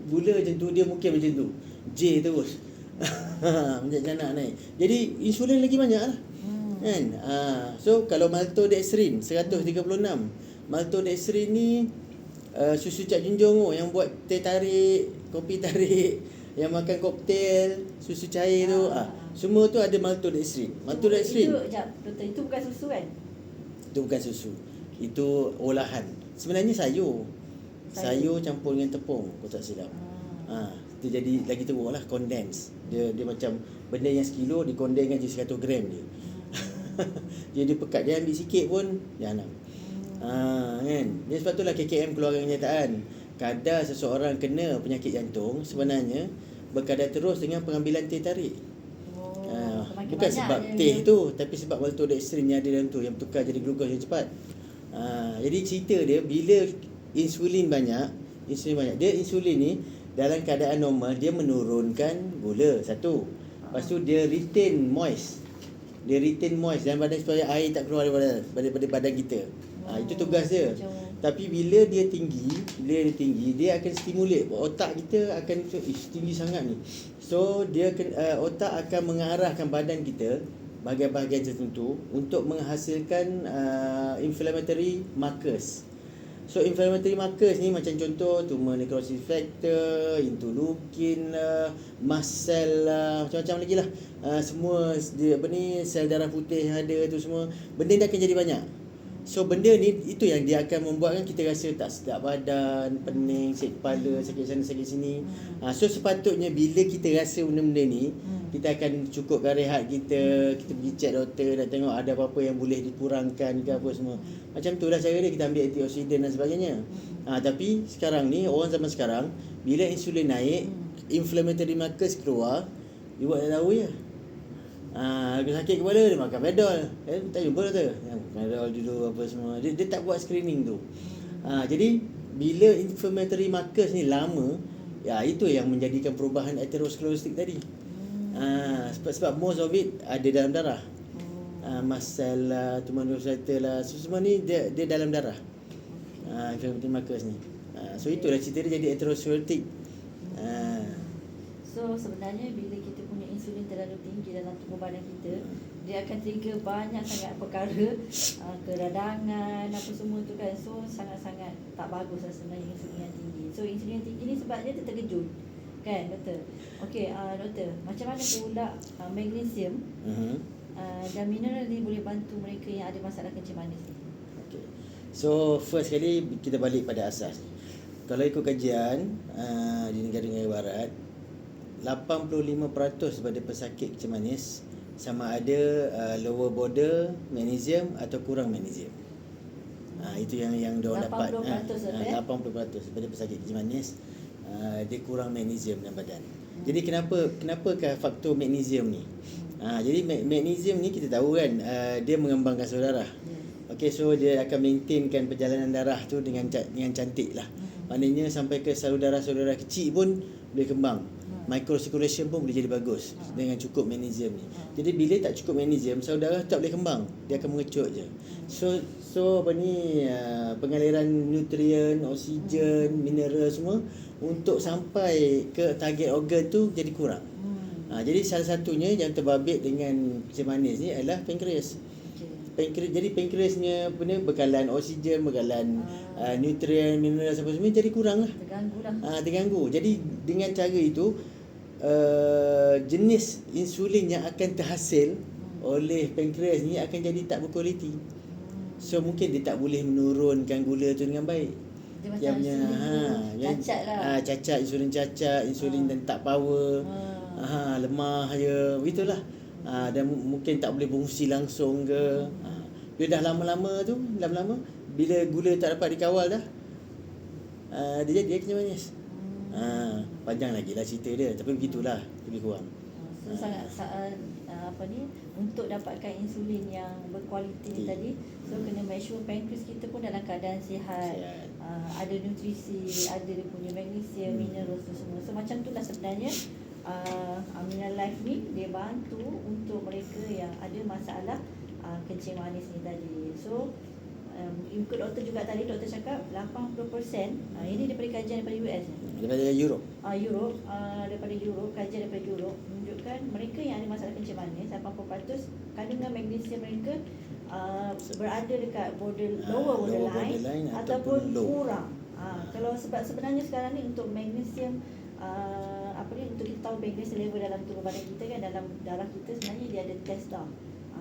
gula macam tu, dia mungkin macam tu. J terus. Macam nak naik. Jadi insulin lagi banyak lah. Kan? So kalau maltodextrin 136. Maltodextrin ni susu Cak Junjung yang buat teh tarik, kopi tarik, yang makan koktail, susu cair tu, semua tu ada maltodextrin. Maltodextrin Itu doktor, itu bukan susu kan? itu bukan susu. Itu olahan. Sebenarnya sayur campur dengan tepung, kau tak silap. Dia jadi lagi teruk lah, condense. Dia macam benda yang 1 kilo dikondenskan jadi 100 gram dia. Jadi pekat, dia ambil sikit pun jangan. Kan. Dia sebab itulah KKM keluarkan kenyataan. Kadar seseorang kena penyakit jantung sebenarnya berkadar terus dengan pengambilan teh tarik. Bukan sebab teh tu, tapi sebab maltodextrin yang ada dalam tu yang tukar jadi glukos yang cepat. Jadi cerita dia, bila insulin banyak, dia insulin ni dalam keadaan normal dia menurunkan gula satu. Lepas tu dia retain moist. Dia retain moist dalam badan supaya air tak keluar daripada badan kita. Itu tugas dia. Tapi bila dia tinggi, dia akan stimulate otak kita akan tinggi sangat ni. So dia otak akan mengarahkan badan kita bahagian-bahagian tertentu untuk menghasilkan inflammatory markers. So inflammatory markers ni macam contoh tumor necrosis factor, interleukin lah, mast cell lah, macam-macam lagi lah. Semua dia sel darah putih yang ada tu semua, benda ni akan jadi banyak. So benda ni itu yang dia akan membuatkan kita rasa tak sedap badan, pening, sakit kepala, sakit sana sakit sini. So sepatutnya bila kita rasa benda-benda ni, kita akan cukupkan rehat kita pergi check doktor, nak tengok ada apa-apa yang boleh dikurangkan ke apa semua. Macam tu lah cara dia, kita ambil antioksidan dan sebagainya. Tapi sekarang ni, orang zaman sekarang, bila insulin naik, inflammatory markers keluar, dia buat tak tahu je. Sakit kepala, dia makan Panadol. Tak jumpa doktor. Panadol dulu apa semua. Dia tak buat screening tu. Jadi bila inflammatory markers ni lama, itu yang menjadikan perubahan atherosclerosis tadi. Sebab most of it ada dalam darah. Mast cell lah, tumor necrosis lah, semua ni dia dalam darah. Inflammatory markers ni. So itulah cerita dia jadi atherosclerotic. So sebenarnya bila kita punya insulin terlalu tinggi dalam tubuh badan kita, dia akan trigger banyak sangat perkara, keradangan apa semua tu kan. So sangat-sangat tak bagus lah sebenarnya insulin yang tinggi. So insulin yang tinggi ni sebabnya dia terkejut kan doktor. Okey, doktor, macam mana pula magnesium dan mineral ni boleh bantu mereka yang ada masalah kencing manis ni? Okay. So first kali kita balik pada asas. Kalau ikut kajian di negara-negara barat, 85% daripada pesakit kencing manis sama ada lower border magnesium atau kurang magnesium. Itu yang diorang dapat. 80% daripada pesakit kencing manis dia kurang magnesium dalam badan. Jadi kenapakah faktor magnesium ni? Jadi magnesium ni kita tahu kan, dia mengembangkan salur darah. Okey, so dia akan maintainkan perjalanan darah tu dengan cantik lah. Maknanya sampai ke salur darah kecil pun boleh kembang. Microcirculation pun boleh jadi bagus dengan cukup magnesium ni. Jadi bila tak cukup magnesium, salur darah tak boleh kembang, dia akan mengecut je. So pengaliran nutrien, oksigen, mineral semua untuk sampai ke target organ tu jadi kurang. Jadi salah satunya yang terbabit dengan kencing manis ni adalah pankreas. Jadi pankreasnya bekalan oksigen, bekalan nutrien, mineral apa semua jadi kurang lah. Terganggu. Jadi dengan cara itu jenis insulin yang akan terhasil oleh pankreas ni akan jadi tak berkualiti. So mungkin dia tak boleh menurunkan gula tu dengan baik. Dia punya cacat lah. Cacat, insulin cacat, insulin dan tak power. Lemah je, begitulah. Dan mungkin tak boleh berfungsi langsung ke. Dia dah lama-lama bila gula tak dapat dikawal dah, dia kencing manis. Panjang lagi lah cerita dia, tapi begitulah lebih kurang. So sangat untuk dapatkan insulin yang berkualiti ni tadi, so kena make sure pankreas kita pun dalam keadaan sihat. Ada nutrisi, ada dia punya magnesium, mineral tu semua. So macam tu lah sebenarnya Aminah Life ni dia bantu untuk mereka yang ada masalah kencing manis ni tadi. So ikut doktor juga tadi, doktor cakap 80%, ini daripada kajian daripada US Daripada Europe. daripada Europe, kajian daripada Europe menunjukkan mereka yang ada masalah kencing manis 80% kandungan magnesium mereka berada dekat lower borderline ataupun low. kurang. Kalau sebab sebenarnya sekarang ni untuk magnesium untuk kita tahu magnesium level dalam tubuh badan kita kan, dalam darah kita sebenarnya dia ada test tau.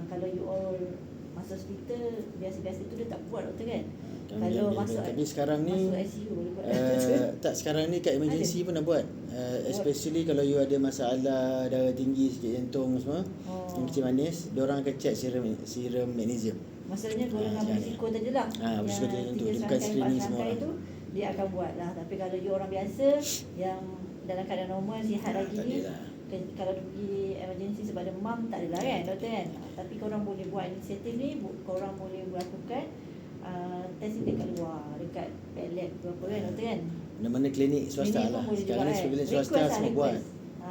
Kalau you all masuk hospital biasa-biasa tu dia tak buat doktor kan. Kalau masuk tapi sekarang ni masuk ICU boleh buat. tak, sekarang ni kat emergency pun nak buat. Especially kalau you ada masalah darah tinggi, sikit jantung semua, yang kencing manis, diorang akan check serum magnesium. Maksudnya golongan berisiko tadi lah. Berisiko tertentu. Dia bukan 3 screening serangkai, semua 4 serangkai orang. tu dia akan buat lah. Tapi kalau you orang biasa yang dalam keadaan normal, sihat lagi tak ni, adalah. kalau pergi emergency sebab demam tak adalah kan doktor kan. Tapi korang boleh buat inisiatif ni, korang boleh lakukan test ni dekat luar, dekat pet lab ke apa kan doktor kan. Mana-mana klinik swasta Ini pun lah. boleh Sekarang ni juga, klinik request swasta lah, semua buat.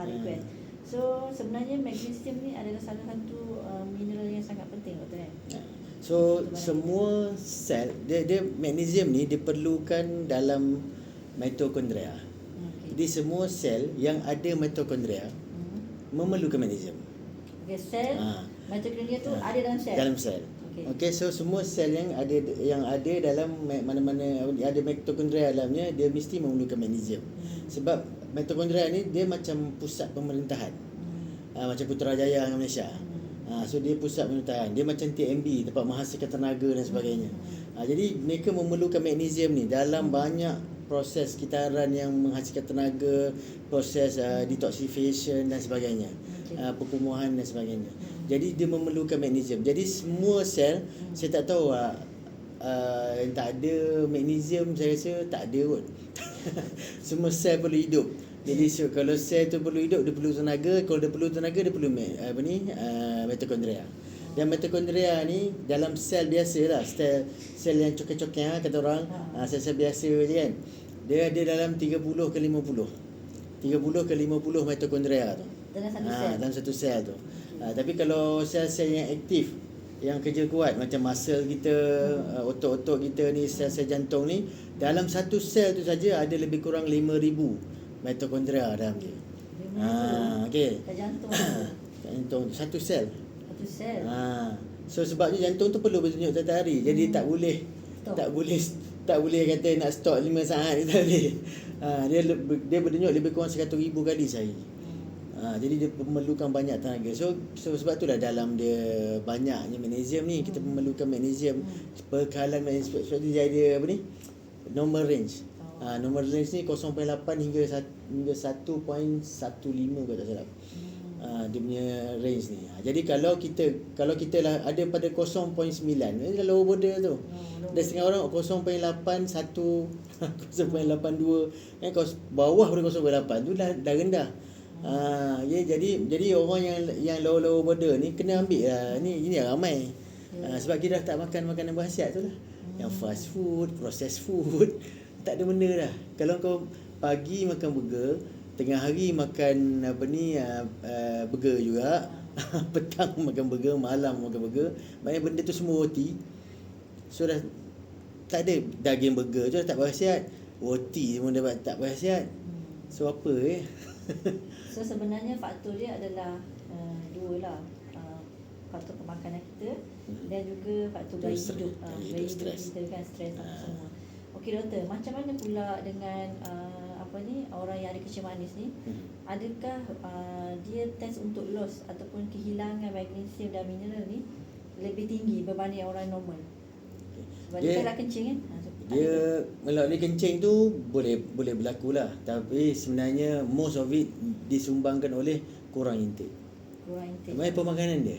request. So sebenarnya magnesium ni adalah salah satu mineral yang sangat penting doktor kan. So semua sel dia magnesium ni diperlukan dalam mitokondria. Jadi semua sel yang ada mitokondria memerlukan magnesium. Okay, sel mitokondria tu ada dalam sel. Dalam sel. Okay, so semua sel yang ada dalam mana-mana ada mitokondria dalamnya, dia mesti memerlukan magnesium. Sebab mitokondria ni dia macam pusat pemerintahan. Macam Putrajaya dengan Malaysia. So dia pusat pemerintahan. Dia macam TMB, tempat menghasilkan tenaga dan sebagainya. Jadi mereka memerlukan magnesium ni dalam banyak proses kitaran yang menghasilkan tenaga, proses detoxification dan sebagainya, perkumuhan dan sebagainya. Jadi dia memerlukan magnesium. Jadi semua sel, saya tak tahu yang tak ada magnesium, saya rasa tak ada kot. Semua sel perlu hidup. Jadi kalau sel tu perlu hidup, dia perlu tenaga. Kalau dia perlu tenaga, dia perlu mitokondria. Dan mitokondria ni dalam sel biasa lah, sel yang cokek-cokek kata orang, sel-sel biasa je kan, dia ada dalam 30 ke 50 mitokondria tu dalam satu sel tu. Tapi kalau sel-sel yang aktif, yang kerja kuat macam muscle kita, otot-otot kita ni, sel-sel jantung ni, dalam satu sel tu saja ada lebih kurang 5,000 mitokondria dalam dia. Okey. Kat jantung. Jantung tu satu sel. Satu sel. So sebabnya jantung tu perlu berdenyut setiap hari. Jadi tak boleh kata nak stop 5 saat tak boleh. Dia berdenyut lebih kurang 100,000 kali sehari. Jadi dia memerlukan banyak tenaga. So sebab itulah dalam dia banyaknya magnesium ni, kita memerlukan magnesium. Perkalan magnesium sebab dia ada apa ni? Normal range. Normal range ni 0.8 hingga 1.15 kalau tak silap. Dia punya range ni. Jadi kalau kita lah ada pada 0.9, ni dah lower border tu. Dan setengah orang 0.81 0.82 kan, bawah pada 0.8 tu dah rendah. Jadi orang yang lower border ni kena ambil lah. Ini ramai. Sebab kita dah tak makan makanan berkhasiat tu lah. Yang fast food, processed food, tak ada benda dah. Kalau kau pagi makan burger, tengah hari makan burger juga, petang makan burger, malam makan burger, maknanya benda tu semua roti. So dah tak ada daging burger tu dah tak berkhasiat, roti pun dah tak berkhasiat. So apa So sebenarnya faktor dia adalah dua lah. Faktor pemakanan kita dan juga faktor gaya hidup. Gaya hidup kita kan, stres semua. Okey doktor, macam mana pula dengan orang yang ada kencing manis ni? Adakah dia test untuk loss ataupun kehilangan magnesium dan mineral ni lebih tinggi berbanding orang normal? Sebab dia lah kencing kan? Dia melalui kencing tu boleh berlaku lah. Tapi sebenarnya most of it disumbangkan oleh kurang intake. Maksudnya pemakanan dia.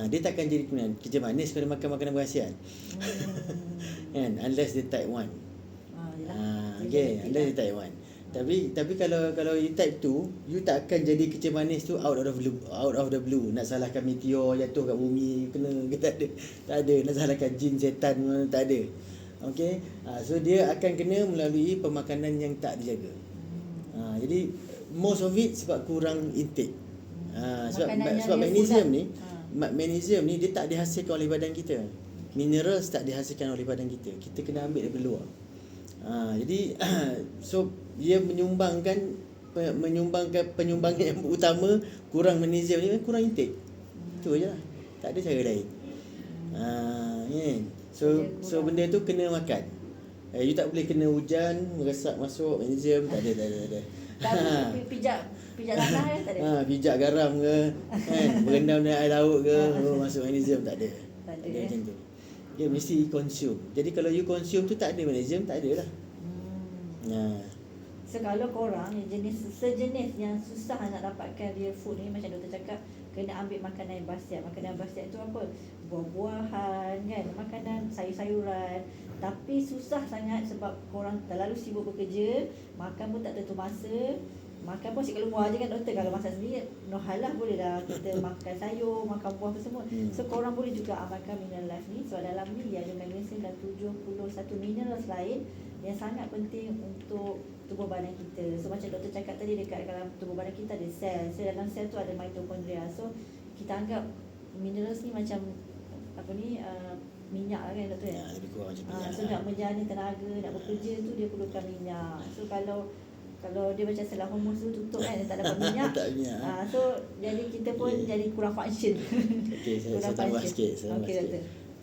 Dia takkan jadi kencing manis kalau makan makanan berkhasiat. Kan, unless dia type 1. Unless dia type 1. Tapi kalau you type 2, you tak akan jadi kencing manis tu out of the blue. Nak salahkan meteor jatuh kat bumi kena ke tak ada. Nak salahkan jin setan tak ada. Okey. So dia akan kena melalui pemakanan yang tak dijaga. Jadi most of it sebab kurang intake. Sebab magnesium ni dia tak dihasilkan oleh badan kita. minerals tak dihasilkan oleh badan kita. Kita kena ambil daripada luar. Jadi so dia menyumbangkan penyumbangan yang utama kurang magnesium ni, kurang intake. Itu je lah. Tak ada cara lain. Kan? So benda tu kena makan. You tak boleh kena hujan meresap masuk magnesium, tak ada. Tapi pijak tanah tak ada. Pijak garam ke, kan, berendam dengan air laut ke, masuk magnesium, tak ada. Tak ada, Macam tu. Dia mesti consume. Jadi kalau you consume tu tak ada magnesium, tak ada lah. So kalau korang yang sejenis yang susah nak dapatkan real food ni, macam doktor cakap, kena ambil makanan yang basiat. Makanan basiat tu apa? Buah-buahan kan, makanan sayur-sayuran. Tapi susah sangat sebab korang terlalu sibuk bekerja, makan pun tak tentu masa. Makan pun asyik kat luar je kan doktor. Kalau masak sendiri, no hal lah, boleh dah kita makan sayur, makan buah apa semua. So korang boleh juga amalkan Mineral Life ni. So dalam ni dia ada magnesium dan 71 minerals lain yang sangat penting untuk tubuh badan kita. So macam doktor cakap tadi, dekat dalam tubuh badan kita ada sel. So dalam sel tu ada mitokondria. So kita anggap minerals ni macam minyak lah kan doktor ya? Lebih kurang macam minyak. So nak menjana tenaga, nak bekerja tu dia perlukan minyak. So kalau dia macam selah humus tu tutup kan, dia tak dapat minyak. So jadi kita pun jadi kurang function. Saya tambah sikit.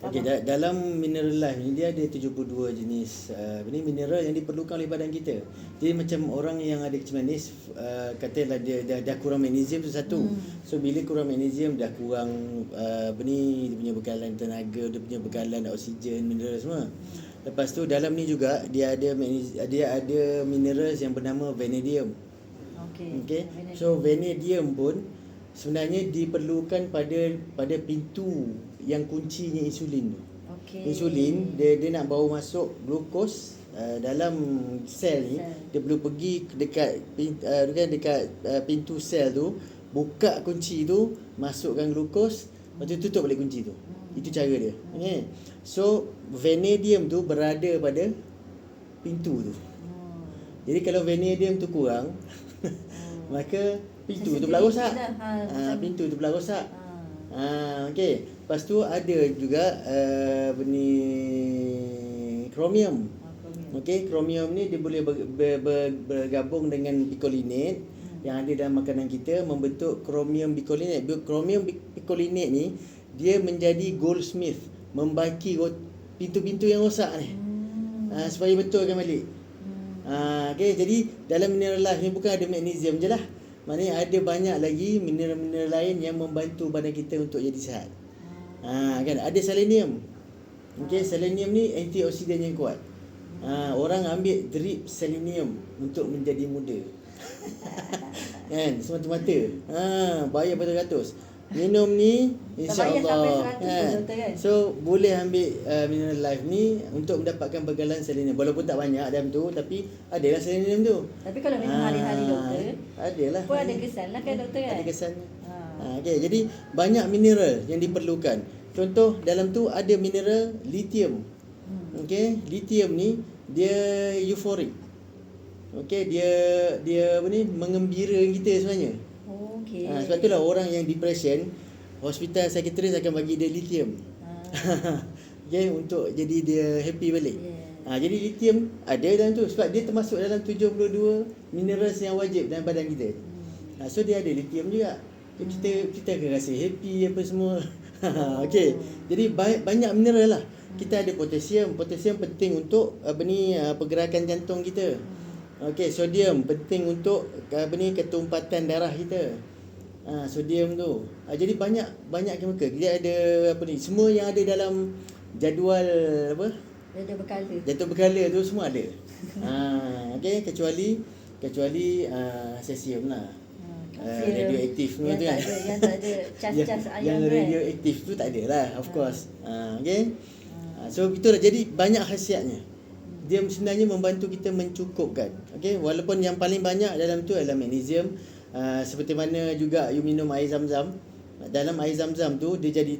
Okey, dalam Mineral Life ni dia ada 72 jenis mineral yang diperlukan oleh badan kita. Jadi macam orang yang ada kecemasan manis, katalah dia dah kurang magnesium tu satu. So bila kurang magnesium, dah kurang dia punya bekalan tenaga, dia punya bekalan oksigen, mineral semua. Lepas tu dalam ni juga dia ada minerals yang bernama vanadium. Okey. So vanadium pun sebenarnya diperlukan pada pintu yang kuncinya insulin tu. Insulin dia nak bawa masuk glukos dalam sel ni. Dia perlu pergi dekat pintu sel tu, buka kunci tu, masukkan glukos, lepas tu tutup balik kunci tu. Itu cara dia. Okay. So vanadium tu berada pada pintu tu. Jadi kalau vanadium tu kurang maka pintu tu pula rosak. Pintu tu pula rosak. Okey. Lepas tu ada juga kromium. Okey, kromium ni dia boleh bergabung dengan picolinate yang ada dalam makanan kita, membentuk kromium picolinate. Kromium picolinate ni dia menjadi goldsmith, membaki pintu-pintu yang rosak ni. Supaya betulkan balik. Okey, jadi dalam Mineral Life ni bukan ada magnesium je lah. Maknanya ada banyak lagi mineral-mineral lain yang membantu badan kita untuk jadi sihat. Kan ada selenium. Okey, selenium ni antioksidan yang kuat. Orang ambil drip selenium untuk menjadi muda. Kan, semata-mata. Bayar beratus. Minum ni insya-Allah kan. So boleh ambil Mineral Life ni untuk mendapatkan bekalan selenium. Walaupun tak banyak dalam tu, tapi adalah selenium tu. Tapi kalau minum hari-hari doktor, adalah. Pun ada kesan lah kan doktor kan? Ada kesan. Okey, jadi banyak mineral yang diperlukan. Contoh dalam tu ada mineral lithium. Okey, lithium ni dia euphoric. Okey, dia mengembira kita sebenarnya. Okey. Sebab itulah orang yang depression, hospital psikiatris akan bagi dia lithium. Okay, untuk jadi dia happy balik. Jadi lithium ada dalam tu sebab dia termasuk dalam 72 minerals yang wajib dalam badan kita. So dia ada lithium juga. Kita akan rasa happy apa semua. Okey. Jadi banyak mineral lah. Kita ada potasium. Potasium penting untuk pergerakan jantung kita. Okey, sodium penting untuk ketumpatan darah kita. Sodium tu. Jadi banyak chemical. Dia ada semua yang ada dalam jadual jadual berkala tu semua ada. Okey, kecuali cesium lah. Radioaktif semua tu kan. Yang tak ada cas-cas ayam yang radioaktif tu tak ada lah, of course. Okey. So itulah, jadi banyak khasiatnya. Dia sebenarnya membantu kita mencukupkan. Okey, walaupun yang paling banyak dalam tu adalah magnesium. Seperti mana juga you minum air zam-zam. Dalam air zam-zam tu dia jadi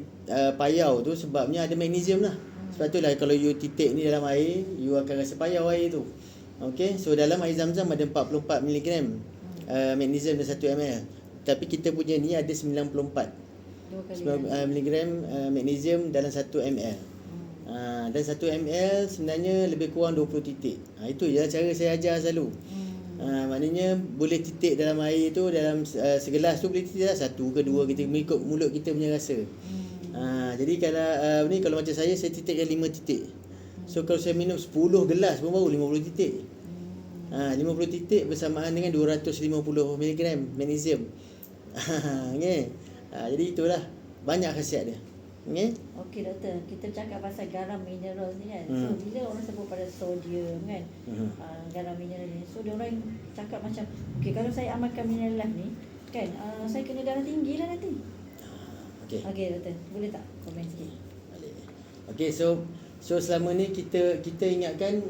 payau tu sebabnya ada magnesium lah. Sebab itulah kalau you titik ni dalam air, you akan rasa payau air tu. Okey, so dalam air zam-zam ada 44 mg magnesium dan 1 ml. Tapi kita punya ni ada 94 mg magnesium dalam 1 ml. Dan 1 ml sebenarnya lebih kurang 20 titik. Itu je cara saya ajar selalu. Maknanya boleh titik dalam air tu, dalam segelas tu boleh titik lah 1 ke 2 kita mengikut mulut kita punya rasa. Jadi kalau kalau macam saya titikkan 5 titik. So kalau saya minum 10 gelas pun baru 50 titik. 50 titik bersamaan dengan 250 mg magnesium. Okay. Jadi itulah banyak khasiat dia. Okay. Okey doktor, kita cakap pasal garam mineral ni kan. So bila orang sebut pada sodium kan, garam mineral ni, so dia orang cakap macam okey kalau saya amalkan Mineral Life ni kan, saya kena darah tinggi lah nanti. Okey doktor, boleh tak komen sikit? Boleh. Okey, so selama ni kita ingatkan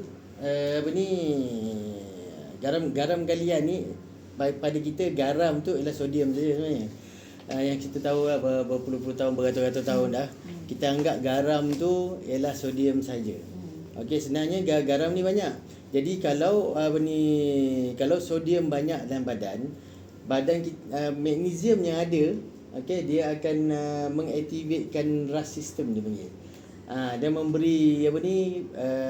garam galian ni pada kita garam tu ialah sodium saja sebenarnya. Yang kita tahu lah berpuluh-puluh tahun, beratus-ratus tahun dah, kita anggap garam tu ialah sodium saja. Okey, sebenarnya garam ni banyak. Jadi kalau kalau sodium banyak dalam badan magnesium yang ada, okey, dia akan mengaktifkan RAS system dia panggil. Dan memberi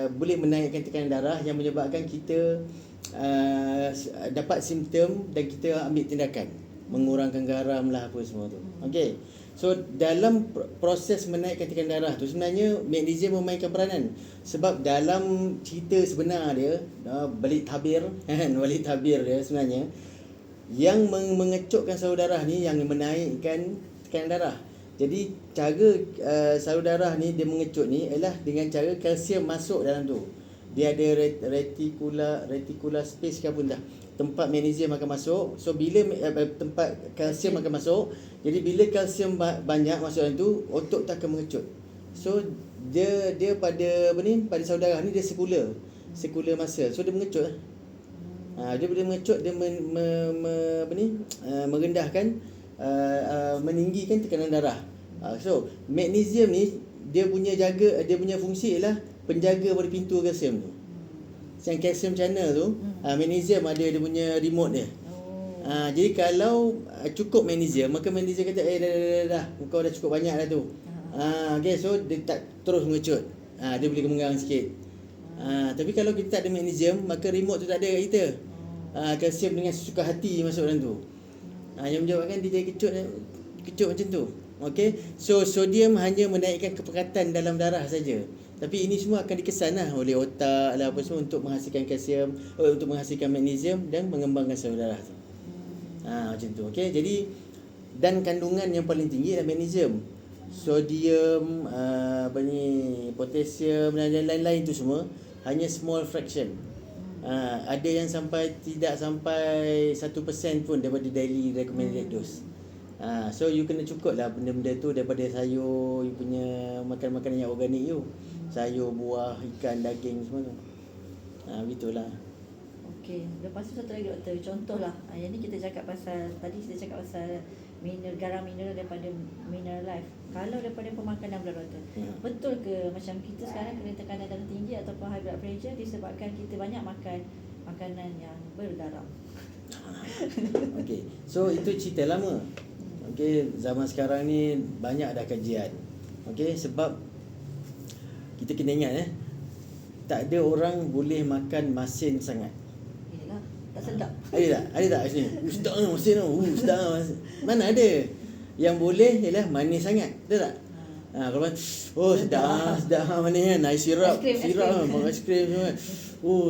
boleh menaikkan tekanan darah yang menyebabkan kita dapat simptom dan kita ambil tindakan mengurangkan garam lah apa semua tu. Okey. So dalam proses menaikkan tekanan darah tu sebenarnya magnesium memainkan peranan, sebab dalam cerita sebenar dia balik tabir dia sebenarnya yang mengecutkan salur darah ni yang menaikkan tekanan darah. Jadi cara salur darah ni dia mengecut ni ialah dengan cara kalsium masuk dalam tu. Dia ada reticular space ke apa dah, tempat magnesium akan masuk. So bila tempat kalsium akan masuk, jadi bila kalsium banyak masuk dalam tu, otot tak akan mengecut. So dia pada pada salur darah ni dia sekular muscle. So dia mengecut. Dia boleh mengecut, dia merendahkan meninggikan tekanan darah. So magnesium ni dia punya fungsi ialah penjaga pada pintu kalsium tu. Yang calcium channel tu, magnesium ada dia punya remote dia. Jadi kalau cukup magnesium, maka magnesium kata dah kau dah cukup banyak dah tu. Okay, so dia tak terus mengecut. Dia boleh gemenggang sikit. Tapi kalau kita tak ada magnesium, maka remote tu tak ada kat kita. Kalsium dengan sesuka hati masuk dalam tu. Yang menyebabkan dia jadi kecut macam tu. Okay, so sodium hanya menaikkan kepekatan dalam darah saja. Tapi ini semua akan dikesan oleh otak lah apa semua untuk menghasilkan kalsium, untuk menghasilkan magnesium dan mengembangkan salur darah tu. Macam tu. Okay, jadi dan kandungan yang paling tinggi adalah magnesium. Sodium, potasium dan lain-lain tu semua hanya small fraction. Ada yang tidak sampai 1% pun daripada daily recommended dose. So you kena cukup lah benda-benda tu daripada sayur, you punya makanan yang organik you. Sayur, buah, ikan, daging semua tu. Begitulah. Okey, lepas tu satu lagi doktor, contohlah yang ni kita cakap pasal, tadi kita cakap pasal garam mineral daripada Mineral Life. Kalau daripada pemakanan pula doktor, betul ke macam kita sekarang kena tekanan darah tinggi ataupun high blood pressure disebabkan kita banyak makan makanan yang bergaram? Okey, so itu cerita lama. Okey, zaman sekarang ni banyak dah kajian. Okey, sebab kita kena ingat tak ada orang boleh makan masin sangat. Yalah, tak sedap. Ada tak sini? Sedap lah masin tu. Sedap lah masin. Mana ada? Yang boleh ialah manis sangat. Betul tak? Kalau sedap manis kan. Air sirap makan aiskrim semua.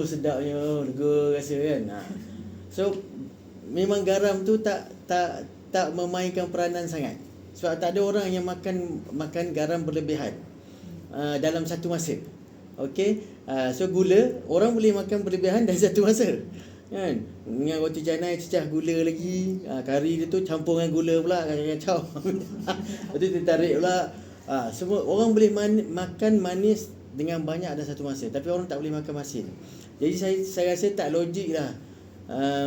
Sedapnya, lega rasa kan. So memang garam tu tak memainkan peranan sangat. Sebab tak ada orang yang makan garam berlebihan dalam satu masa. Okey, so gula orang boleh makan berlebihan dalam satu masa. Kan? Dengan roti canai cecah gula lagi, kari dia tu campur dengan gula pula, kacau. Lepas tu dia tarik pula. Semua orang boleh makan manis dengan banyak dalam satu masa, tapi orang tak boleh makan masin. Jadi saya rasa tak logik lah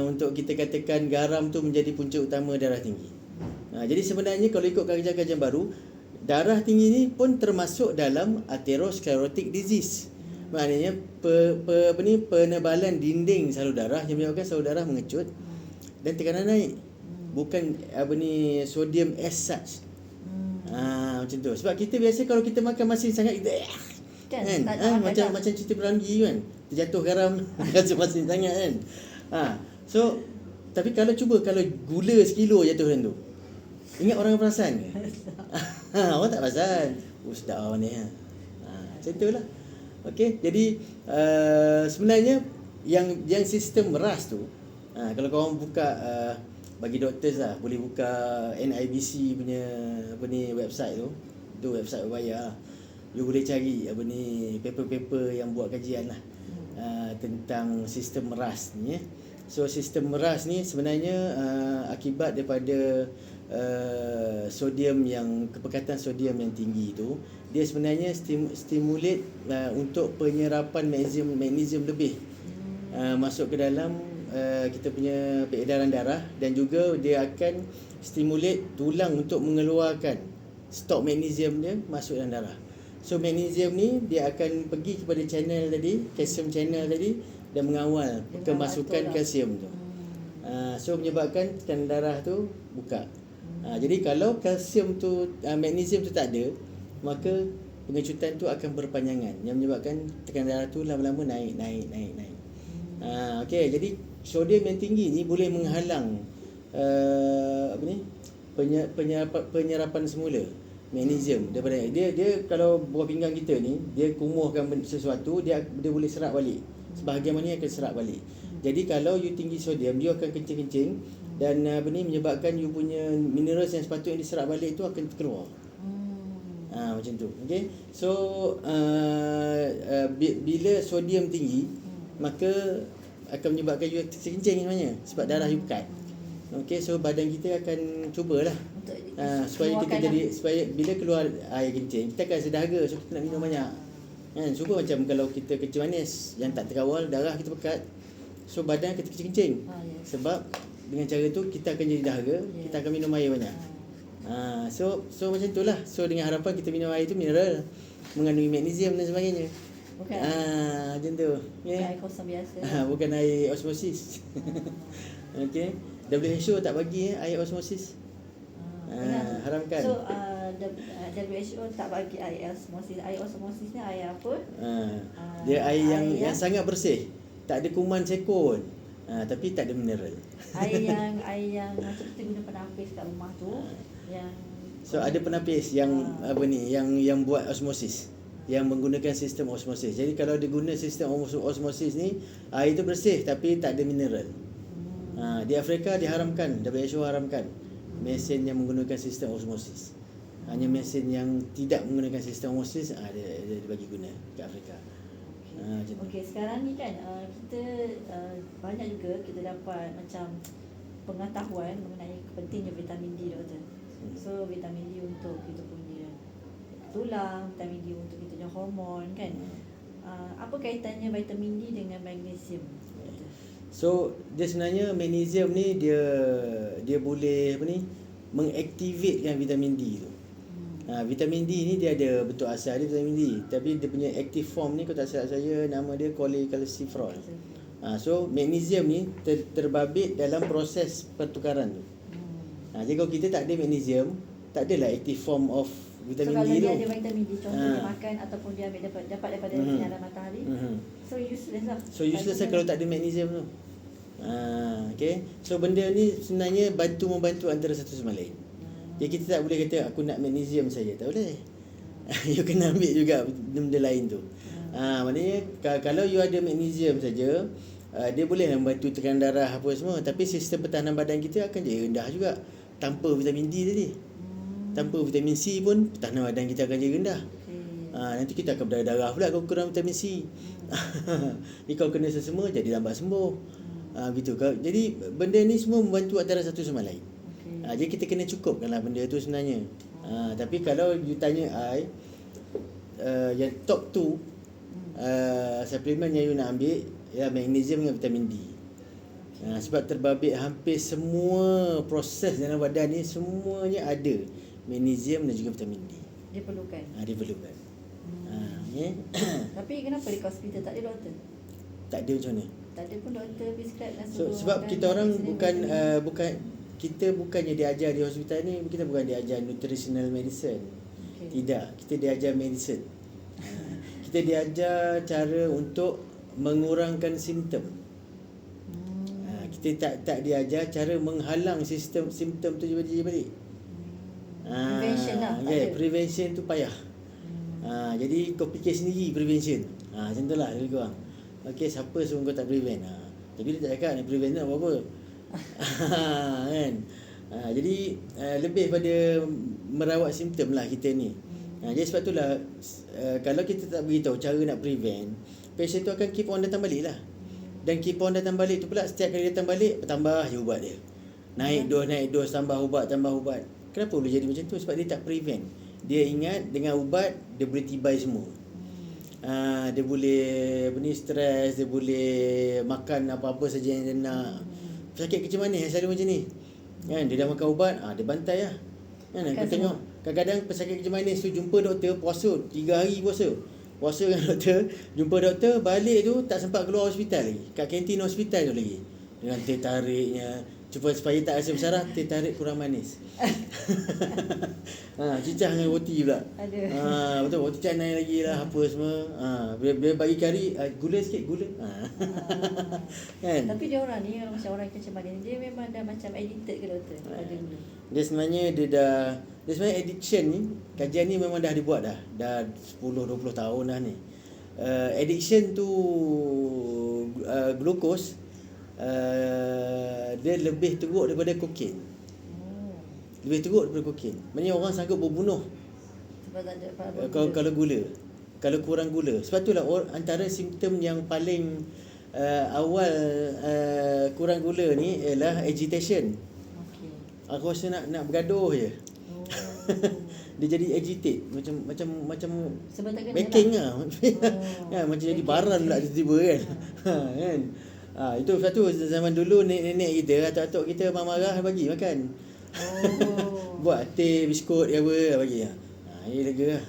untuk kita katakan garam tu menjadi punca utama darah tinggi. Jadi sebenarnya kalau ikut kajian-kajian baru, darah tinggi ni pun termasuk dalam atherosclerotic disease. Maknanya penebalan dinding salur darah yang menyebabkan salur darah mengecut dan tekanan naik. Bukan sodium as such. Macam tu. Sebab kita biasa kalau kita makan masin sangat kita Kan, kan? tak ada Macam dah. macam cerita Pelangi kan. Terjatuh garam masing-masing sangat kan. So tapi kalau gula sekilo jatuh dalam tu. Ingat orang perasan ke? Orang tak perasan. Sedap awak ni. Macam itulah. Okey, jadi sebenarnya yang sistem meras tu, kalau korang buka bagi doktor lah, boleh buka NIBC punya website tu. Tu website berbayar. You boleh cari paper-paper yang buat kajian lah tentang sistem meras ni. So sistem meras ni sebenarnya akibat daripada kepekatan sodium yang tinggi tu, dia sebenarnya stimulate untuk penyerapan magnesium lebih masuk ke dalam kita punya peredaran darah, dan juga dia akan stimulate tulang untuk mengeluarkan stok magnesium dia masuk dalam darah. So magnesium ni dia akan pergi kepada channel tadi, calcium channel tadi, dan mengawal kemasukan kalsium tu. So menyebabkan tekanan darah tu buka. Jadi kalau kalsium tu, magnesium tu tak ada, maka pengecutan tu akan berpanjangan, yang menyebabkan tekanan darah tu lama-lama naik. Okey, jadi sodium yang tinggi ni boleh menghalang penyerapan semula magnesium daripada dia kalau buah pinggang kita ni, dia kumuhkan sesuatu, dia boleh serap balik. Sebahagian mana akan serap balik. Jadi kalau you tinggi sodium, dia akan kencing-kencing, dan menyebabkan you punya mineral yang sepatutnya diserap balik tu akan keluar. Macam tu. Okey. So bila sodium tinggi, maka akan menyebabkan you kencing sebenarnya, sebab darah you pekat. Okey, so badan kita akan cubalah supaya bila keluar air kencing, kita akan sedahaga, so kita nak minum banyak. Kan, cuba macam kalau kita kencing manis yang tak terkawal, darah kita pekat, so badan kita kencing. Sebab dengan cara tu kita akan jadi dahaga, kita akan minum air banyak. So macam itulah. So dengan harapan kita minum air tu mineral, mengandungi magnesium dan sebagainya. Bukan Macam tu. bukan air kosong biasa. Bukan air osmosis. Okey. WHO tak bagi air osmosis. Haramkan. So WHO tak bagi air osmosis. Air osmosis ni air apa? Dia air yang sangat bersih. Tak ada kuman sekor pun. Tapi tak ada mineral. Air yang macam kita guna penapis kat rumah tu, yang so ada penapis yang yang buat osmosis, yang menggunakan sistem osmosis. Jadi kalau dia guna sistem osmosis ni, air itu bersih tapi tak ada mineral. Di Afrika diharamkan, WHO haramkan mesin yang menggunakan sistem osmosis. Hanya mesin yang tidak menggunakan sistem osmosis dia bagi guna kat Afrika. Okey, sekarang ni kan kita banyak juga kita dapat macam pengetahuan mengenai pentingnya vitamin D, doktor. So vitamin D untuk kita punya tulang, vitamin D untuk kita punya hormon kan. Apa kaitannya vitamin D dengan magnesium? So dia sebenarnya magnesium ni dia boleh mengaktifkan vitamin D tu. Vitamin D ni dia ada bentuk asal dia vitamin D, tapi dia punya active form ni, kalau tak silap saya nama dia cholecalciferol. So magnesium ni terbabit dalam proses pertukaran tu. Jadi kalau kita tak ada magnesium, tak adalah active form of vitamin D tu. So kalau dia ada vitamin D, contohnya makan ataupun dia ambil dapat daripada sinaran matahari, so useless lah. So useless lah kalau tak ada magnesium tu. Okay. So benda ni sebenarnya membantu antara satu sama lain. Jadi kita tak boleh kata aku nak magnesium saja, tak boleh. You kena ambil juga benda lain tu. Maknanya kalau you ada magnesium saja, dia boleh membantu tekanan darah apa semua, tapi sistem pertahanan badan kita akan jadi rendah juga tanpa vitamin D tadi. Tanpa vitamin C pun pertahanan badan kita akan jadi rendah. Nanti kita akan berdarah pula kalau kurang vitamin C. Kalau kena sesama jadi lambat sembuh. Gitu. Jadi benda ni semua membantu antara satu sama lain. Jadi kita kena cukupkanlah benda tu sebenarnya. Tapi kalau you tanya I, yang top 2 suplemen yang you nak ambil ialah magnesium dengan vitamin D. Sebab terbabit hampir semua proses dalam badan ni, semuanya ada magnesium dan juga vitamin D. Dia perlukan. Dia perlukan. Okay. Tapi kenapa di hospital tak ada doktor? Tak ada macam mana? Tak ada pun doktor prescribe dan suruh. Sebab kita orang bukannya diajar di hospital ni, kita bukan diajar nutritional medicine. Tidak, kita diajar medicine. Kita kita diajar cara untuk mengurangkan simptom. Kita tak diajar cara menghalang simptom tu jadi balik. Prevention lah, tak ada. Prevention tu payah. Jadi kau fikir sendiri prevention. Macam tu lah lebih kurang. Okey, siapa suruh kau tak prevent? Tapi dia tak cakap nak prevent nak apa-apa. Kan? Jadi lebih pada merawat simptom lah kita ni. Jadi sebab itulah kalau kita tak beritahu cara nak prevent, patient tu akan keep on datang balik lah. Dan keep on datang balik tu pula, setiap kali datang balik bertambah je ubat dia. Naik dos, tambah ubat. Kenapa boleh jadi macam tu? Sebab dia tak prevent. Dia ingat dengan ubat dia boleh tibai semua. Dia boleh stres, dia boleh makan apa-apa saja yang dia nak. Sakit kecil manis selalu macam ni. Kan, dia dah makan ubat, dia bantai lah. Kan, aku tengok kadang-kadang pesakit kecil manis tu jumpa doktor puasa 3 hari puasa dengan doktor, jumpa doktor, balik tu tak sempat keluar hospital lagi. Kat kantin hospital tu lagi. Dengan teh tariknya, supaya tak rasa bersalah, teh tarik kurang manis. Cicah dengan roti pula. Betul, roti canai lagi lah, apa semua. Dia bagi kari, gula sikit, gula. Kan? Tapi dia orang ni, kalau macam orang kecil manis, dia memang dah macam addicted ke doktor pada gula. Dia sebenarnya addiction ni, kajian ni memang dah dibuat dah 10-20 tahun dah ni. Addiction tu glukos, dia lebih teruk daripada kokain. Lebih teruk daripada kokain. Maksudnya orang sanggup berbunuh Sebab tak ada kalau gula. Kalau kurang gula. Sebab itulah antara simptom yang paling awal kurang gula ni ialah agitation. Aku rasa nak bergaduh je. Dia jadi agitate, macam sebab tak kena baking lah. Kan, macam jadi baran pula tiba-tiba kan. Kan? Itu satu zaman dulu nenek kita, atuk-atuk kita marah bagi makan. Buat teh, biskut ke apa bagi. Ini lega lah.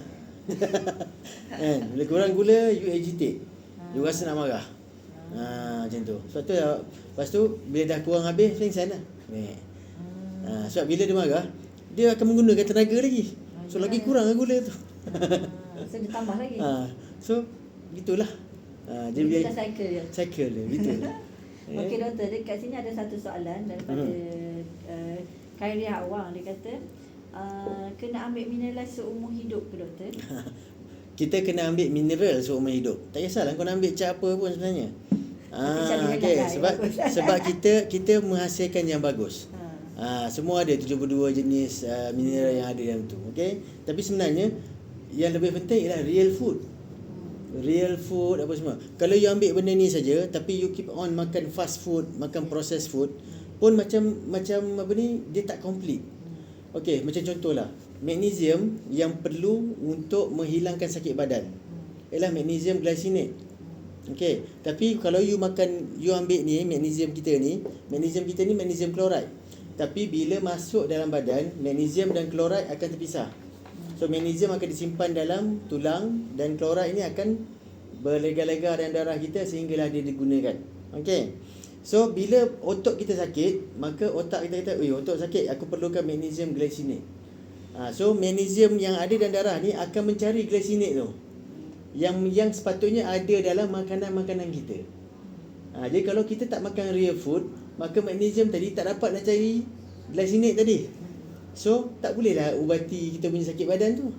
Kan, bila kurang gula you agitate. You rasa nak marah. Macam tu. Sebab tu lepas tu bila dah kurang habis pingsan lah. Sebab bila dia marah, dia akan menggunakan tenaga lagi. So lagi kurang gula tu. So dia tambah lagi. So gitulah. Dia Kita cycle dia. betul. Okey doktor, dekat sini ada satu soalan daripada Khairia Awang. Dia kata kena ambil mineral seumur hidup ke doktor? Kita kena ambil mineral seumur hidup. Tak kisahlah kau nak ambil cat apa pun sebenarnya. Okay. Sebab kita menghasilkan yang bagus. Semua ada 72 jenis mineral yang ada dalam tu. Okay? Tapi sebenarnya yang lebih penting ialah real food apa semua. Kalau you ambil benda ni saja tapi you keep on makan fast food, makan processed food pun macam apa ni, dia tak complete. Okey, macam contohlah magnesium yang perlu untuk menghilangkan sakit badan ialah magnesium glycinate. Okey, tapi kalau you ambil ni magnesium kita ni magnesium chloride. Tapi bila masuk dalam badan, magnesium dan chloride akan terpisah. So magnesium akan disimpan dalam tulang dan chloride ini akan berlega-lega dalam darah kita sehinggalah dia digunakan. Okey. So bila otot kita sakit, maka otak kita kata, otot sakit, aku perlukan magnesium glycinate. So magnesium yang ada dalam darah ni akan mencari glycinate tu. Yang sepatutnya ada dalam makanan-makanan kita. Jadi kalau kita tak makan real food, maka magnesium tadi tak dapat nak cari glycinate tadi. So tak bolehlah ubati kita punya sakit badan tu.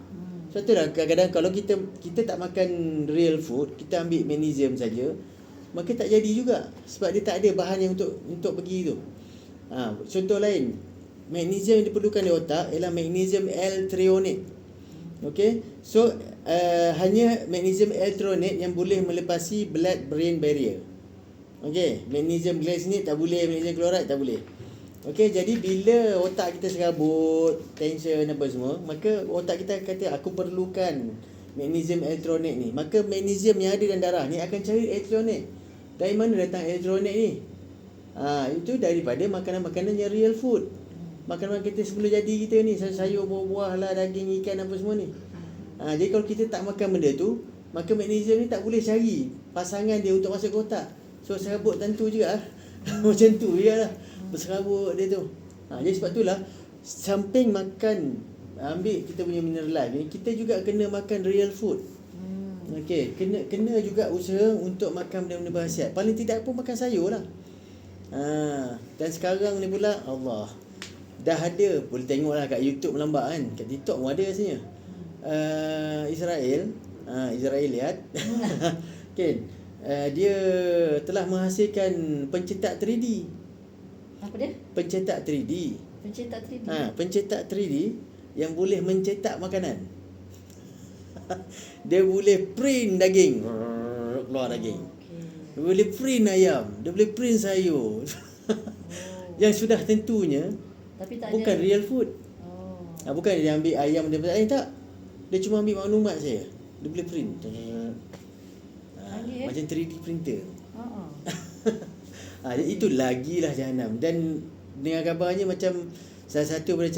Sebab tu lah kadang-kadang kalau kita tak makan real food, kita ambil magnesium saja, maka tak jadi juga. Sebab dia tak ada bahan yang untuk pergi tu. Contoh lain, magnesium yang diperlukan di otak ialah magnesium L-threonate. Okay, so hanya magnesium L-threonate yang boleh melepasi blood-brain barrier. Okey, magnesium glycinate tak boleh, magnesium chloride tak boleh. Okey, jadi bila otak kita serabut, tension apa semua, maka otak kita kata aku perlukan magnesium L-threonate ni. Maka magnesium yang ada dalam darah ni akan cari L-threonate. Dari mana datang L-threonate ni? Itu daripada makanan-makanan yang real food. Makanan kita sebelum jadi kita ni, sayur, buah-buah lah, daging, ikan apa semua ni. Jadi kalau kita tak makan benda tu, maka magnesium ni tak boleh cari pasangan dia untuk masuk ke otak. So serabut tentu juga lah. Macam tu je lah, berserabut dia tu. Jadi sebab itulah samping makan, ambil kita punya mineral life ni, kita juga kena makan real food. Okey, kena juga usaha untuk makan benda-benda berkhasiat. Paling tidak pun makan sayur lah. Dan sekarang ni pula Allah dah ada, boleh tengoklah kat YouTube melambak kan. Kat TikTok pun ada rasanya. Israeliat. Kan? Dia telah menghasilkan pencetak 3D. Apa dia? Pencetak 3D. Pencetak 3D. Pencetak 3D yang boleh mencetak makanan. Dia boleh print daging, keluar daging. Dia boleh print ayam, dia boleh print sayur. Yang sudah tentunya Tapi tak bukan ada real food. Bukan dia ambil ayam dia tak. Dia cuma ambil maklumat saya. Dia boleh print. Macam 3D printer. Itu lagilah jahanam. Dan dengan kabarnya macam salah satu daripada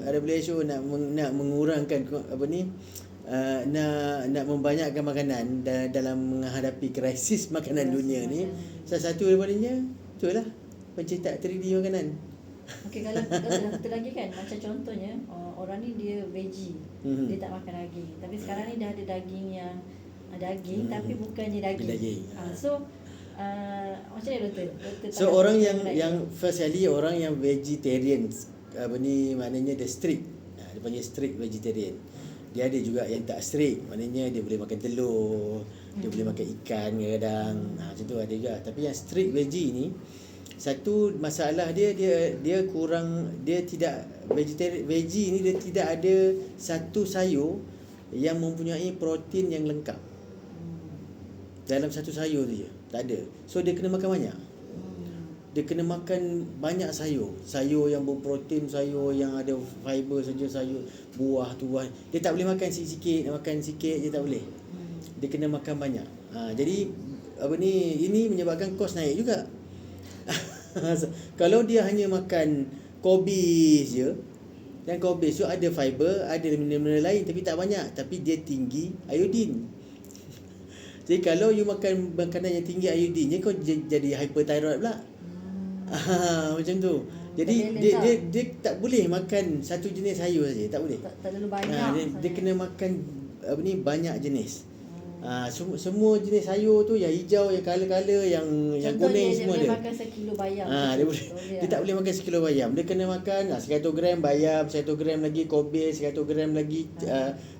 cara WHO nak mengurangkan nak membanyakkan makanan dalam menghadapi krisis makanan dunia ni. Salah satu daripadanya itulah pencetak 3D makanan. Okey, kalau satu lagi kan, macam contohnya orang ni dia veggie, dia tak makan daging. Tapi sekarang ni dah ada daging yang tapi bukannya daging. So macam mana doktor? So orang yang first kali orang yang vegetarian, maknanya dia strict. Dia panggil strict vegetarian. Dia ada juga yang tak strict, maknanya dia boleh makan telur, dia boleh makan ikan kadang-kadang. Macam tu ada juga. Tapi yang strict veggie ni, satu masalah dia kurang, dia tidak vegetarian. Veggie ni dia tidak ada satu sayur yang mempunyai protein yang lengkap. Dalam satu sayur tu je, tak ada. So dia kena makan banyak. Dia kena makan banyak sayur. Sayur yang berprotein, sayur yang ada fiber saja, sayur buah tu buah. Dia tak boleh makan sikit-sikit, makan sikit je tak boleh. Dia kena makan banyak. Jadi ini menyebabkan kos naik juga. Kalau dia hanya makan kobis je, dan kobis tu ada fiber, ada mineral lain tapi tak banyak, tapi dia tinggi iodin. Jadi kalau you makan makanan yang tinggi iodinnya, kau jadi hyperthyroid pula. Macam tu. Jadi dia tak boleh makan satu jenis sayur saja, tak boleh. Tak terlalu banyak. Dia kena makan banyak jenis. Semua jenis sayur tu, yang hijau, yang color-color, yang kuning semua dia makan sekilo bayam. Dia tak boleh makan sekilo bayam. Dia kena makan 100 gram bayam, 100 gram lagi kobis, 100 gram lagi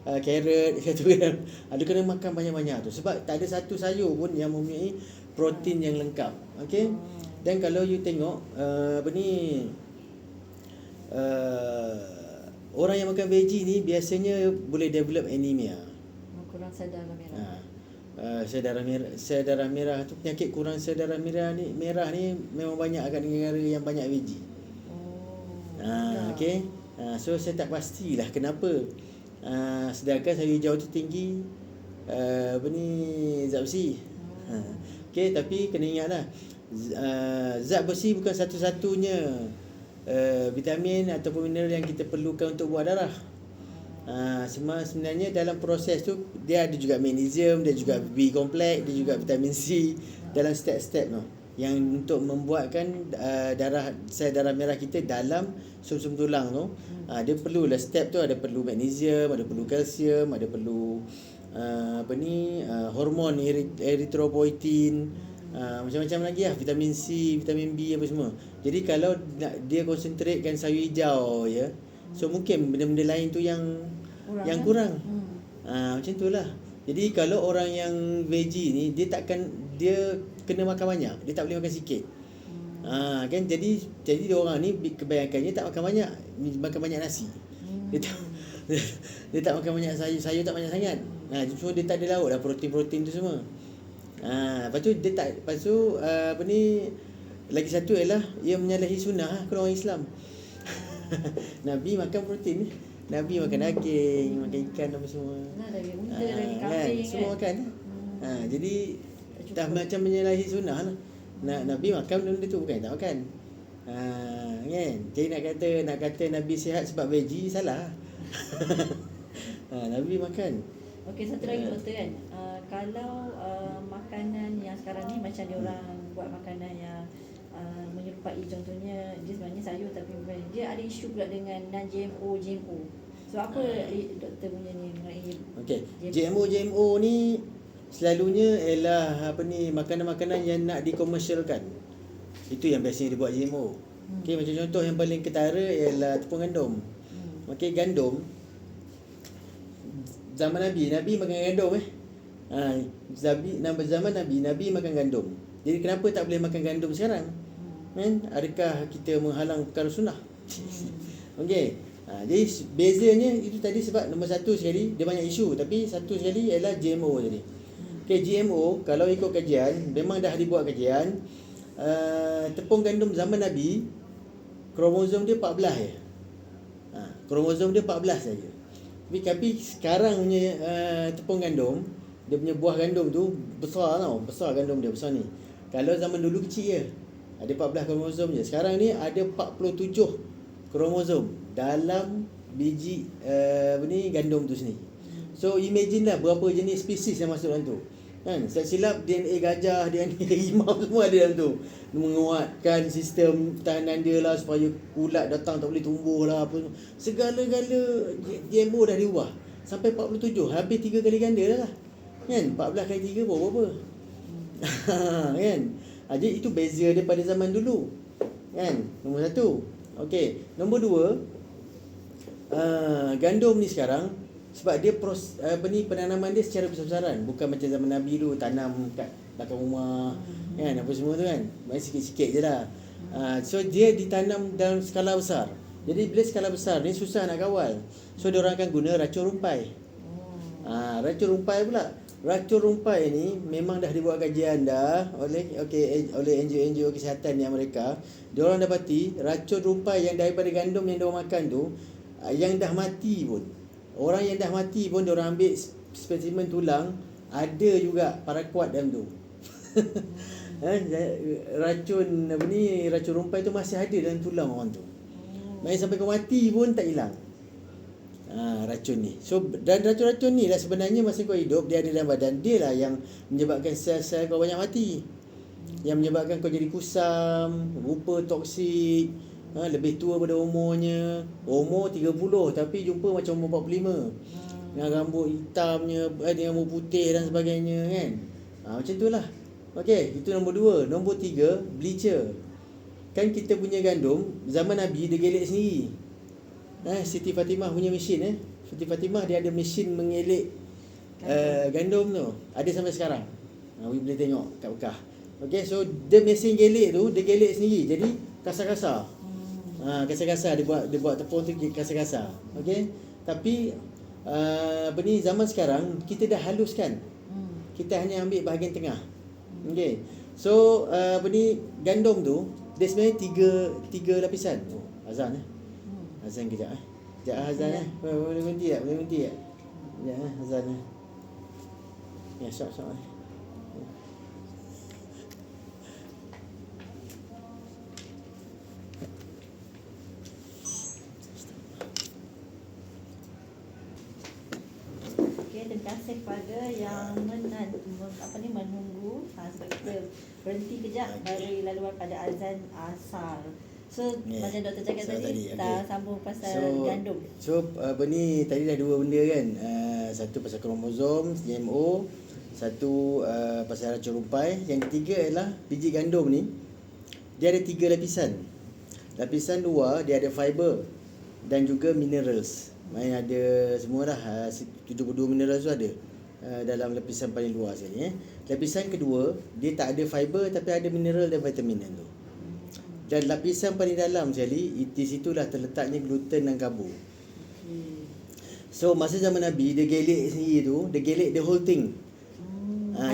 carrot, 100 gram. Dia kena makan banyak-banyak tu. Sebab tak ada satu sayur pun yang mempunyai protein yang lengkap. Okey. Dan kalau you tengok orang yang makan veggie ni biasanya boleh develop anemia. Kurang sel darah merah. Sel darah merah tu, penyakit kurang sel darah merah ni memang banyak kat negara yang banyak veggie. Okey. So saya tak pastilah kenapa. Sedangkan sayur hijau tu tinggi zat besi. Okey, tapi kena ingatlah zat besi bukan satu-satunya vitamin ataupun mineral yang kita perlukan untuk buat darah. Sebenarnya dalam proses tu dia ada juga magnesium, dia juga B complex, dia juga vitamin C dalam step-step tu yang untuk membuatkan sel darah merah kita dalam sumsum tulang tu. Dia perlulah step tu, ada perlu magnesium, ada perlu kalsium, ada perlu hormon erythropoietin, macam-macam lagi lah, vitamin C, vitamin B apa semua. Jadi kalau dia konsentrate sayur hijau ya, so mungkin benda-benda lain tu yang kurang. Macam itulah. Jadi kalau orang yang veggie ni dia kena makan banyak, dia tak boleh makan sikit. Kan jadi dia orang ni kebanyakannya tak makan banyak, makan banyak nasi. Dia tak makan banyak sayur tak banyak sangat. Cuma dia tak ada lauk dah, protein tu semua. Lepas tu lagi satu ialah ia menyalahi sunnah kalau orang Islam. Nabi makan protein, Nabi makan daging, makan ikan apa semua. Daging unta, daging kambing semua makan. Jadi dah macam menyalahi sunnah lah. Nabi makan benda tu, bukan tak makan. Kan? Jadi nak kata Nabi sihat sebab veggie, salah. Nabi makan. Okey, satu lagi doktor kan. Kalau makanan yang sekarang ni macam dia orang buat makanan yang menyerupai, contohnya dia sebenarnya sayur tapi dia ada isu pula dengan non-GMO, GMO. So apa doktor punya ni mengenai Okey, GMO ni selalunya ialah makanan-makanan yang nak dikomersialkan. Itu yang biasanya dibuat GMO. Okey, macam contoh yang paling ketara ialah tepung gandum. Okey, gandum zaman Nabi makan gandum zaman Nabi makan gandum. Jadi kenapa tak boleh makan gandum sekarang? Kan? Adakah kita menghalang perkara sunnah? Okey. Jadi bezanya itu tadi sebab nombor satu sekali dia banyak isu, tapi satu sekali ialah GMO tadi. Okey, GMO kalau ikut kajian memang dah dibuat kajian, tepung gandum zaman Nabi kromosom dia 14 je. Kromosom dia 14 saja. Tapi sekarang punya tepung gandum, dia punya buah gandum tu besar tau, besar gandum dia besar ni. Kalau zaman dulu kecil je, ada 14 kromosom je. Sekarang ni ada 47 kromosom dalam biji gandum tu sendiri. So imagine lah berapa jenis spesies yang masuk dalam tu. Kan? Tak silap DNA gajah, DNA rimau semua ada dalam tu. Menguatkan sistem tahanan dia lah, supaya ulat datang tak boleh tumbuh lah apa. Segala-gala GMO dah diubah. Sampai 47, habis 3 kali ganda dah lah. Kan? 14 kali 3 berapa? Kan? Jadi itu beza daripada zaman dulu. Kan? Nombor satu. Okey, nombor dua, gandum ni sekarang sebab dia penanaman dia secara besar-besaran, bukan macam zaman Nabi dulu tanam kat belakang rumah kan apa semua tu kan, main sikit-sikit je lah. So dia ditanam dalam skala besar. Jadi bila skala besar ni susah nak kawal. So dia orang akan guna racun rumpai. Racun rumpai pula. Racun rumpai ni memang dah dibuat kajian dah oleh NGO kesihatan yang mereka. Dia orang dapati racun rumpai yang daripada gandum yang dia orang makan tu, yang dah mati pun, orang yang dah mati pun dia orang ambil spesimen tulang, ada juga paraquat dalam tu. Racun racun rumpai tu masih ada dalam tulang orang tu. Main sampai kau mati pun tak hilang. Racun ni. So dan racun-racun ni lah sebenarnya masa kau hidup dia ada dalam badan, dia lah yang menyebabkan sel-sel kau banyak mati. Yang menyebabkan kau jadi kusam, rupa toksik, lebih tua pada umurnya. Umur 30 tapi jumpa macam umur 45. Dengan rambut hitamnya, dengan rambut putih dan sebagainya kan. Macam tu lah. Okey, itu nombor 2. Nombor 3, bleacher. Kan kita punya gandum zaman Nabi dia gelek sendiri. Siti Fatimah punya mesin Siti Fatimah dia ada mesin mengelek gandum tu. Ada sampai sekarang. We boleh tengok kat Mekah. Okey, so dia mesin gelek tu, dia gelek sendiri. Jadi kasar-kasar. Kasar-kasar dia buat tepung tu kasar-kasar. Okey. Tapi zaman sekarang kita dah haluskan. Kita hanya ambil bahagian tengah. Okey. So gandum tu dia sebenarnya tiga lapisan. Azan azan kejap Sekejap azan boleh berhenti tak? Sekejap azan ya, syok Terima kasih kepada yang menunggu sebab kita berhenti kejap baru laluan pada azan asar. So macam doktor cakap tadi kita sambung pasal gandum. So tadi dah 2 benda kan. Satu pasal kromosom GMO, satu pasal racun rumpai, yang ketiga ialah biji gandum ni dia ada 3 lapisan. Lapisan luar dia ada fiber dan juga minerals. Main ada semua dah 72 mineral tu ada dalam lapisan paling luar sekali. Lapisan kedua dia tak ada fiber tapi ada mineral dan vitamin tu. Dan lapisan paling dalam sekali di situlah terletaknya gluten dan karbo. So masa zaman Nabi dia gelek sendiri tu, dia gelek the whole thing.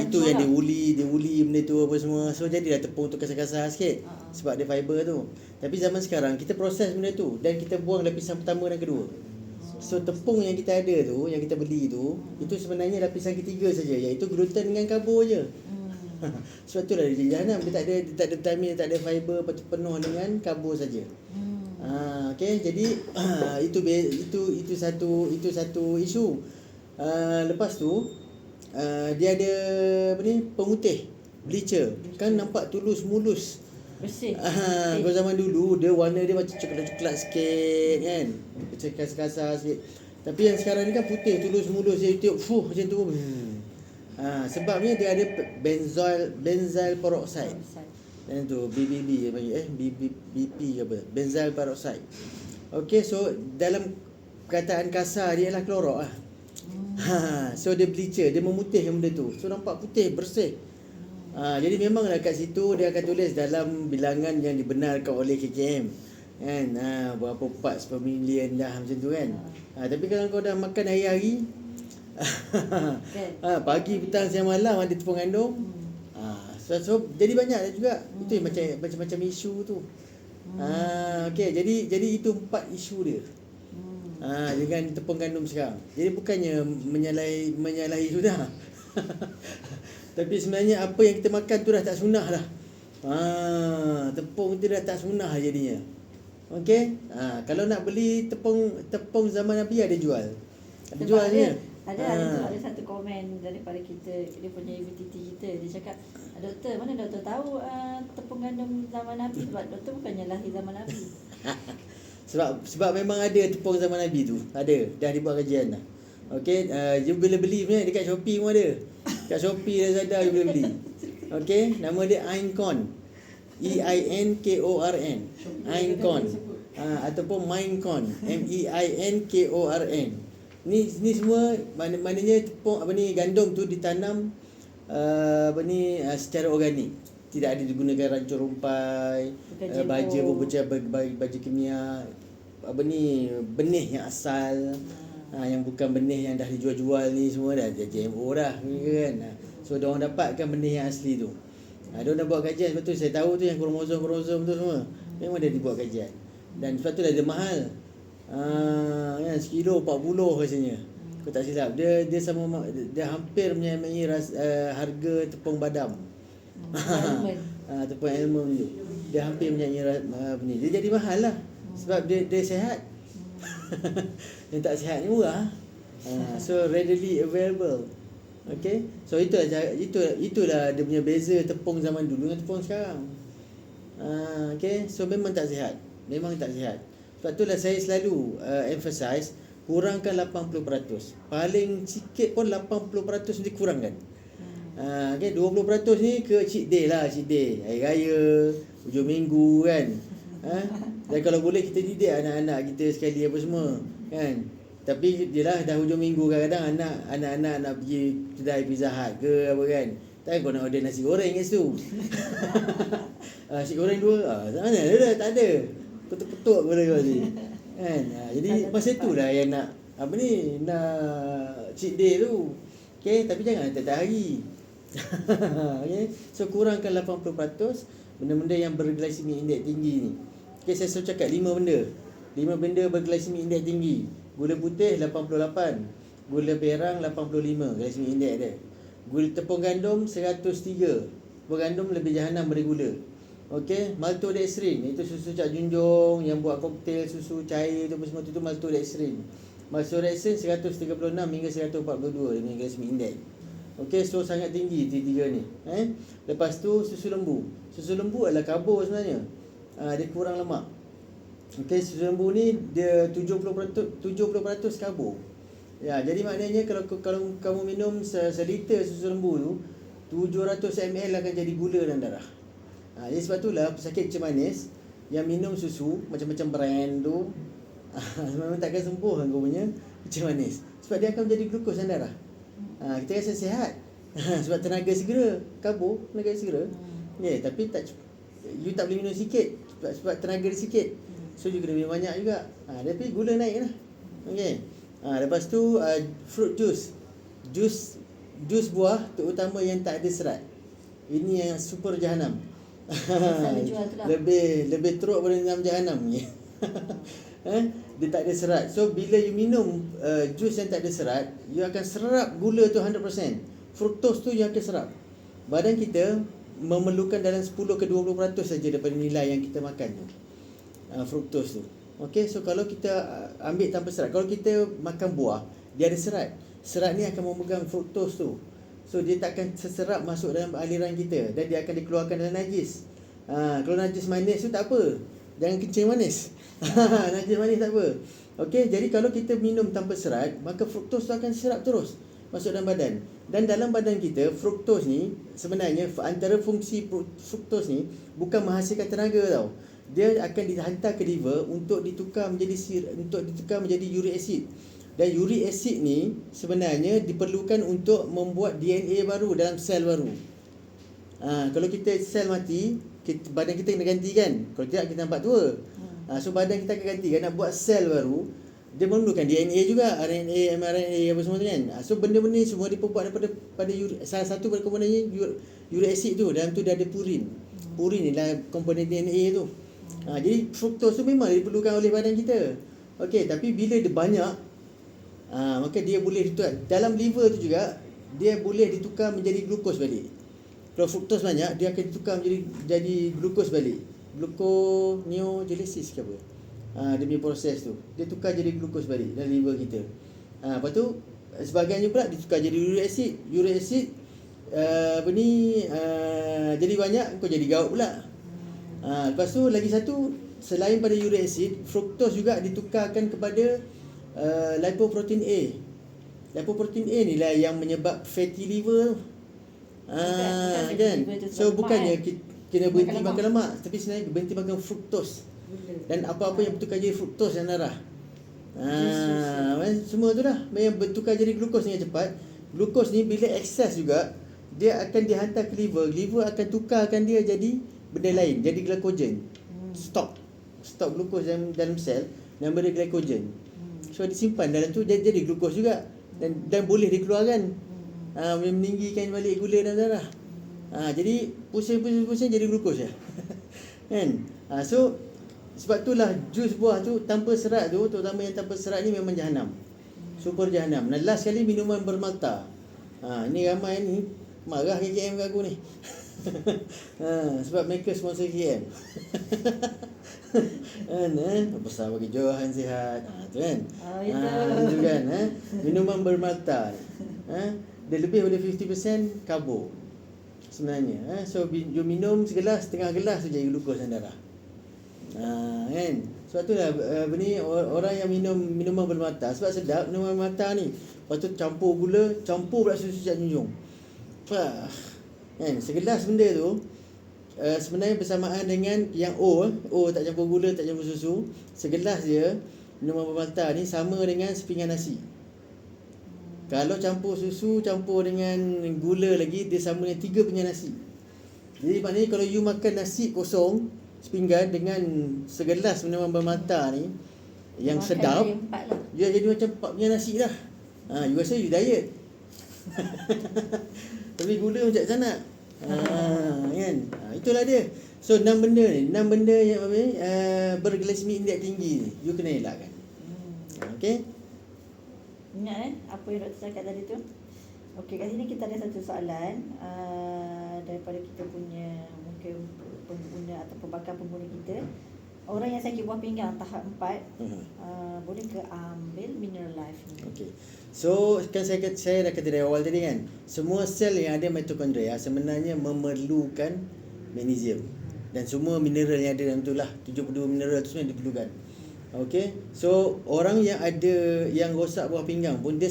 Itu yang dia uli benda tu apa semua. So jadilah tepung tu kasar-kasar sikit sebab dia fiber tu. Tapi zaman sekarang kita proses benda tu dan kita buang lapisan pertama dan kedua. So tepung yang kita ada tu, yang kita beli tu, itu sebenarnya lapisan ketiga saja, iaitu gluten dengan karbo je. Sebab itulah dia jadi jahanam. Dia tak ada vitamin, tak ada fiber, penuh dengan karbo saja. Okey, jadi itu satu isu. Lepas tu dia ada pemutih, bleacher. Kan nampak tulus mulus. Bersih. Kalau zaman dulu dia warna dia macam coklat-coklat sikit kan. Macam kasar-kasar sikit. Tapi yang sekarang ni kan putih tulus-mulus dia tengok macam tu. Sebabnya dia ada benzyl peroxide. Dan tu BBB dia panggil BP ke apa? Benzyl peroxide. Okey, so dalam perkataan kasar dia ialah klorok lah. So dia bleacher, dia memutihkan benda tu. So nampak putih, bersih. Jadi memanglah kat situ dia akan tulis dalam bilangan yang dibenarkan oleh KKM kan, berapa parts per million dah macam tu kan. Tapi kalau kau dah makan hari-hari pagi, petang, siang, malam ada tepung gandum. So jadi banyak juga. Itu yang macam isu tu. Okey, jadi itu 4 isu dia. Dengan tepung gandum sekarang. Jadi bukannya menyalahi sudah. Tapi sebenarnya apa yang kita makan tu dah tak sunnah dah. Tepung tu dah tak sunnah jadinya. Okey? Kalau nak beli tepung zaman Nabi ada jual. Ada jualnya. Ada satu komen daripada kita, dia punya UBTT kita. Dia cakap, doktor, mana doktor tahu tepung gandum zaman Nabi? Sebab doktor bukannya lahir zaman Nabi. Sebab memang ada tepung zaman Nabi tu. Ada. Dah dibuat kajian dah. Okey, you boleh beli punya dekat Shopee pun ada. Kat Shopee Lazada you boleh beli. Okey, nama dia Aincon. EINKORN. Aincon. Ataupun Maincon. MEINKORN. Ni semua maknanya tepung gandum tu ditanam secara organik. Tidak ada digunakan racun rumpai, baja pun baja kimia. Benih yang asal. Yang bukan benih yang dah dijual-jual ni semua dah GMO dah kan. So dia orang dapatkan benih yang asli tu. Dia orang dah buat kajian, sebab tu saya tahu tu yang kromosom tu semua memang dah dibuat kajian. Dan sebab tu dah dia mahal. Kan sekilo 40 rasanya. Aku tak silap. Dia dia hampir menyamai harga tepung badam. Tepung almond tu. Dia hampir menyamai ni. Dia jadi mahal lah. Sebab dia sihat. Yang tak sihat ni murah. So readily available. Okay. So itulah dia punya beza tepung zaman dulu dengan tepung sekarang. Okay. So memang tak sihat. Memang tak sihat. Sebab itulah saya selalu emphasize kurangkan 80%. Paling sikit pun 80% mesti kurangkan. Okay, 20% ni ke cheat day lah, cheat day. Hari raya, hujung minggu kan. Dan kalau boleh kita didik anak-anak kita sekali apa semua kan. Tapi jelah dah hujung minggu, kadang-kadang anak-anak nak pergi kedai Pizza Hut ke apa kan. Tak kau nak order nasi goreng kat situ. Nasi goreng 2. Mana ada, tak ada. Ketuk-ketuk boleh kau ni. Kan. Jadi masa itulah yang nak nak cheat day tu. Okey, tapi jangan tiap hari. Okey. So kurangkan 80% benda-benda yang berglycemic index tinggi ni. Okey, saya selalu cakap 5 benda. 5 benda berglycemic index tinggi. Gula putih 88, gula perang 85 glycemic index dia. Gula tepung gandum 103. Tepung gandum lebih jahanam dari gula. Okey, maltodextrin itu susu Cak Junjung yang buat koktail susu cair tu semua tu maltodextrin. Maltodextrin 136 hingga 142 dengan glycemic index. Okey, so sangat tinggi tiga ni. Lepas tu susu lembu. Susu lembu adalah karbo sebenarnya. Dia kurang lemak. Okey, susu lembu ni dia 70% karbo. Ya, jadi maknanya kalau kamu minum seliter susu lembu tu 700 ml akan jadi gula dalam darah. Jadi sebab itulah pesakit kecil manis yang minum susu macam-macam brand tu memang takkan sembuh kan kau punya kecil manis. Sebab dia akan menjadi glukos dalam darah. Kita rasa sihat. Sebab tenaga segera, karbo, tenaga segera. Ya, tapi you tak boleh minum sikit sebab tenaga dia sikit. So you kena minum banyak juga. Tapi gula naik lah. Okey. Lepas tu fruit juice. Jus buah terutama yang tak ada serat. Ini yang super jahanam. Lebih teruk pada dalam jahanam ni. Dia tak ada serat. So bila you minum jus yang tak ada serat, you akan serap gula tu 100%. Fructose tu you akan serap. Badan kita memerlukan dalam 10 ke 20% saja daripada nilai yang kita makan tu. Fructose tu. Okey, so kalau kita ambil tanpa serat, kalau kita makan buah, dia ada serat. Serat ni akan memegang fructose tu. So dia tak akan terserap masuk dalam aliran kita dan dia akan dikeluarkan dalam najis. Kalau najis manis tu tak apa. Jangan kencing manis. Najis manis tak apa. Okey, jadi kalau kita minum tanpa serat, maka fruktos tu akan serap terus masuk dalam badan. Dan dalam badan kita, fruktos ni sebenarnya antara fungsi fruktos ni bukan menghasilkan tenaga tau. Dia akan dihantar ke liver untuk ditukar menjadi uric acid. Dan uric acid ni sebenarnya diperlukan untuk membuat DNA baru dalam sel baru. Kalau kita sel mati, badan kita kena ganti kan. Kalau tidak kita nampak tua. So badan kita akan ganti kan, nak buat sel baru. Dia memerlukan DNA juga, RNA, mRNA apa semua tu kan. So benda-benda ni semua diperbuat daripada salah satu daripada komponennya uric acid tu. Dalam tu dia ada purin. Purin ni lah komponen DNA tu. Jadi fruktos tu memang diperlukan oleh badan kita. Okey, tapi bila dia banyak, maka dia boleh ditukar. Dalam liver tu juga dia boleh ditukar menjadi glukos balik. Kalau fruktos banyak, dia akan ditukar jadi glukos balik. Gluconeogenesis ke apa? Dia punya proses tu. Dia tukar jadi glukos balik dalam liver kita. Lepas tu sebahagiannya pula ditukar jadi uric acid. Uric acid jadi banyak, kau jadi gout pula. Lepas tu lagi satu, selain pada uric acid, fruktos juga ditukarkan kepada lipoprotein A. Lipoprotein A ni lah yang menyebab fatty liver tu. Kan? So bukannya kena berhenti makan lemak, tapi sebenarnya berhenti makan fruktos. Dan apa-apa yang bertukar jadi fruktos dalam darah. Semua tu dah yang bertukar jadi glukos dengan cepat. Glukos ni bila excess juga, dia akan dihantar ke liver. Liver akan tukarkan dia jadi benda lain, jadi glycogen. Stok glukos dalam sel yang benda glycogen. So disimpan dalam tu jadi glukos juga, dan boleh dikeluarkan. Meninggikan balik gula dalam darah. Jadi pusing jadi glukos je. Kan? So sebab itulah jus buah tu tanpa serat tu, terutama yang tanpa serat ni memang jahanam. Super jahanam. Dan last sekali minuman bermalta. Ni ramai ni marah KKM kat aku ni. Sebab mereka sponsor KKM. Besar bagi Johan sihat. Tu kan. Itu kan. Minuman bermalta. Dia lebih daripada 50% karbo sebenarnya. So you minum segelas, setengah gelas tu jadi glukos dalam darah. Kan. Sebab tu lah orang yang minum minuman bermata, sebab sedap minuman bermata ni. Lepas tu campur gula, campur pula susu Cak Junjung. Kan, segelas benda tu sebenarnya bersamaan dengan yang O tak campur gula, tak campur susu. Segelas dia minuman bermata ni sama dengan sepinggan nasi. Kalau campur susu, campur dengan gula lagi, dia sama dengan 3 pinggan nasi. Jadi maknanya kalau you makan nasi kosong sepinggan dengan segelas minuman bermata ni yang makan sedap, dia jadi macam 4 pinggan nasi dah. You rasa you diet. Tapi gula macam sana. Kan? Itulah dia. So 6 benda yang berglycemic index tinggi ni you kena elakkan. Okey. Ingat apa yang doktor cakap tadi tu. Okey, kat sini kita ada satu soalan daripada kita punya mungkin pengguna atau pengguna kita. Orang yang sakit buah pinggang tahap 4 boleh ke ambil Mineral Life ni? Okey. So kan saya dah kata dari awal tadi kan, semua sel yang ada mitokondria sebenarnya memerlukan magnesium. Dan semua mineral yang ada dalam tu lah, 72 mineral tu sebenarnya diperlukan. Okay, so orang yang ada yang rosak buah pinggang pun dia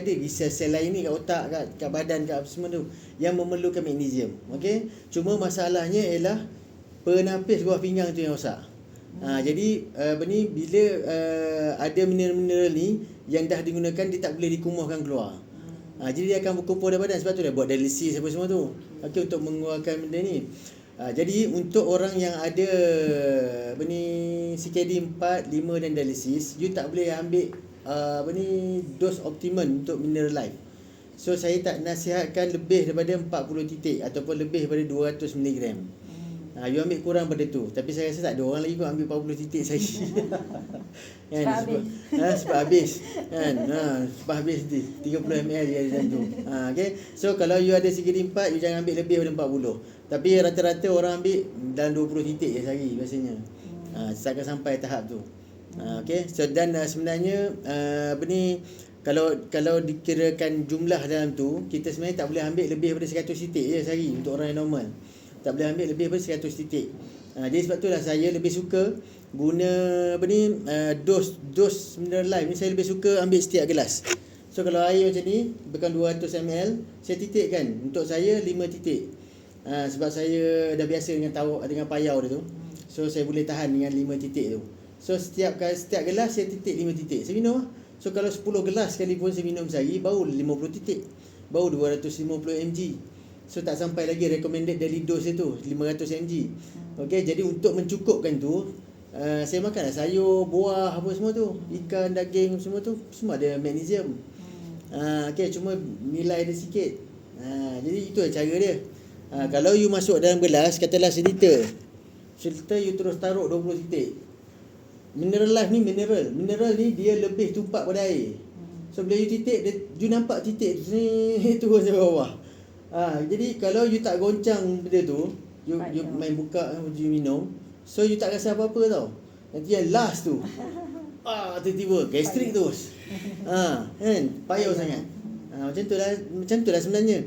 ada di sel-sel lain ni kat otak, kat badan, kat apa semua tu yang memerlukan magnesium. Okay, cuma masalahnya ialah penapis buah pinggang tu yang rosak. Jadi bila ada mineral-mineral ni yang dah digunakan, dia tak boleh dikumuhkan keluar. Jadi dia akan berkumpul dalam badan. Sebab tu dia buat dialisis apa semua tu. Okay, untuk mengeluarkan benda ni. Jadi untuk orang yang ada CKD 4, 5 dan dialisis, you tak boleh ambil dos optimum untuk Mineral Life. So saya tak nasihatkan lebih daripada 40 titik ataupun lebih daripada 200 mg. You ambil kurang pada tu. Tapi saya rasa tak ada orang lagi pun ambil 40 titik saya. Kan, sebab habis. Kan? Sebab habis nanti 30 ml je dalam tu. Okay. So kalau you ada CKD 4, you jangan ambil lebih daripada 40. Tapi rata-rata orang ambil dalam 20 titik je sehari biasanya. Takkan sampai tahap tu. Okay. So dan sebenarnya kalau dikirakan jumlah dalam tu, kita sebenarnya tak boleh ambil lebih daripada 100 titik je sehari untuk orang yang normal. Tak boleh ambil lebih daripada 100 titik. Jadi sebab itulah saya lebih suka guna dos mineral lime ni, saya lebih suka ambil setiap gelas. So kalau air macam ni bukan 200 ml, saya titikkan. Untuk saya 5 titik. Sebab saya dah biasa dengan dengan payau dia tu. So saya boleh tahan dengan 5 titik tu. So setiap gelas saya titik 5 titik. Saya minum lah. So kalau 10 gelas sekalipun saya minum sehari, baru 50 titik. Baru 250 mg. So tak sampai lagi recommended daily dose dia tu 500 mg. Okey, jadi untuk mencukupkan tu, saya makanlah sayur, buah apa semua tu, ikan, daging semua tu, semua ada magnesium. Okey, cuma nilai dia sikit. Jadi itu cara dia. Kalau you masuk dalam gelas, katalah seliter you terus taruh 20 titik. Mineral life ni mineral ni dia lebih tumpak pada air. So bila you titik, you nampak titik tu turun sampai bawah. Jadi kalau you tak goncang benda tu, you main buka, you minum, so you tak rasa apa-apa tau. Nanti yang last tu tiba-tiba gastrik terus. Kan payah sangat. Macam tu lah sebenarnya.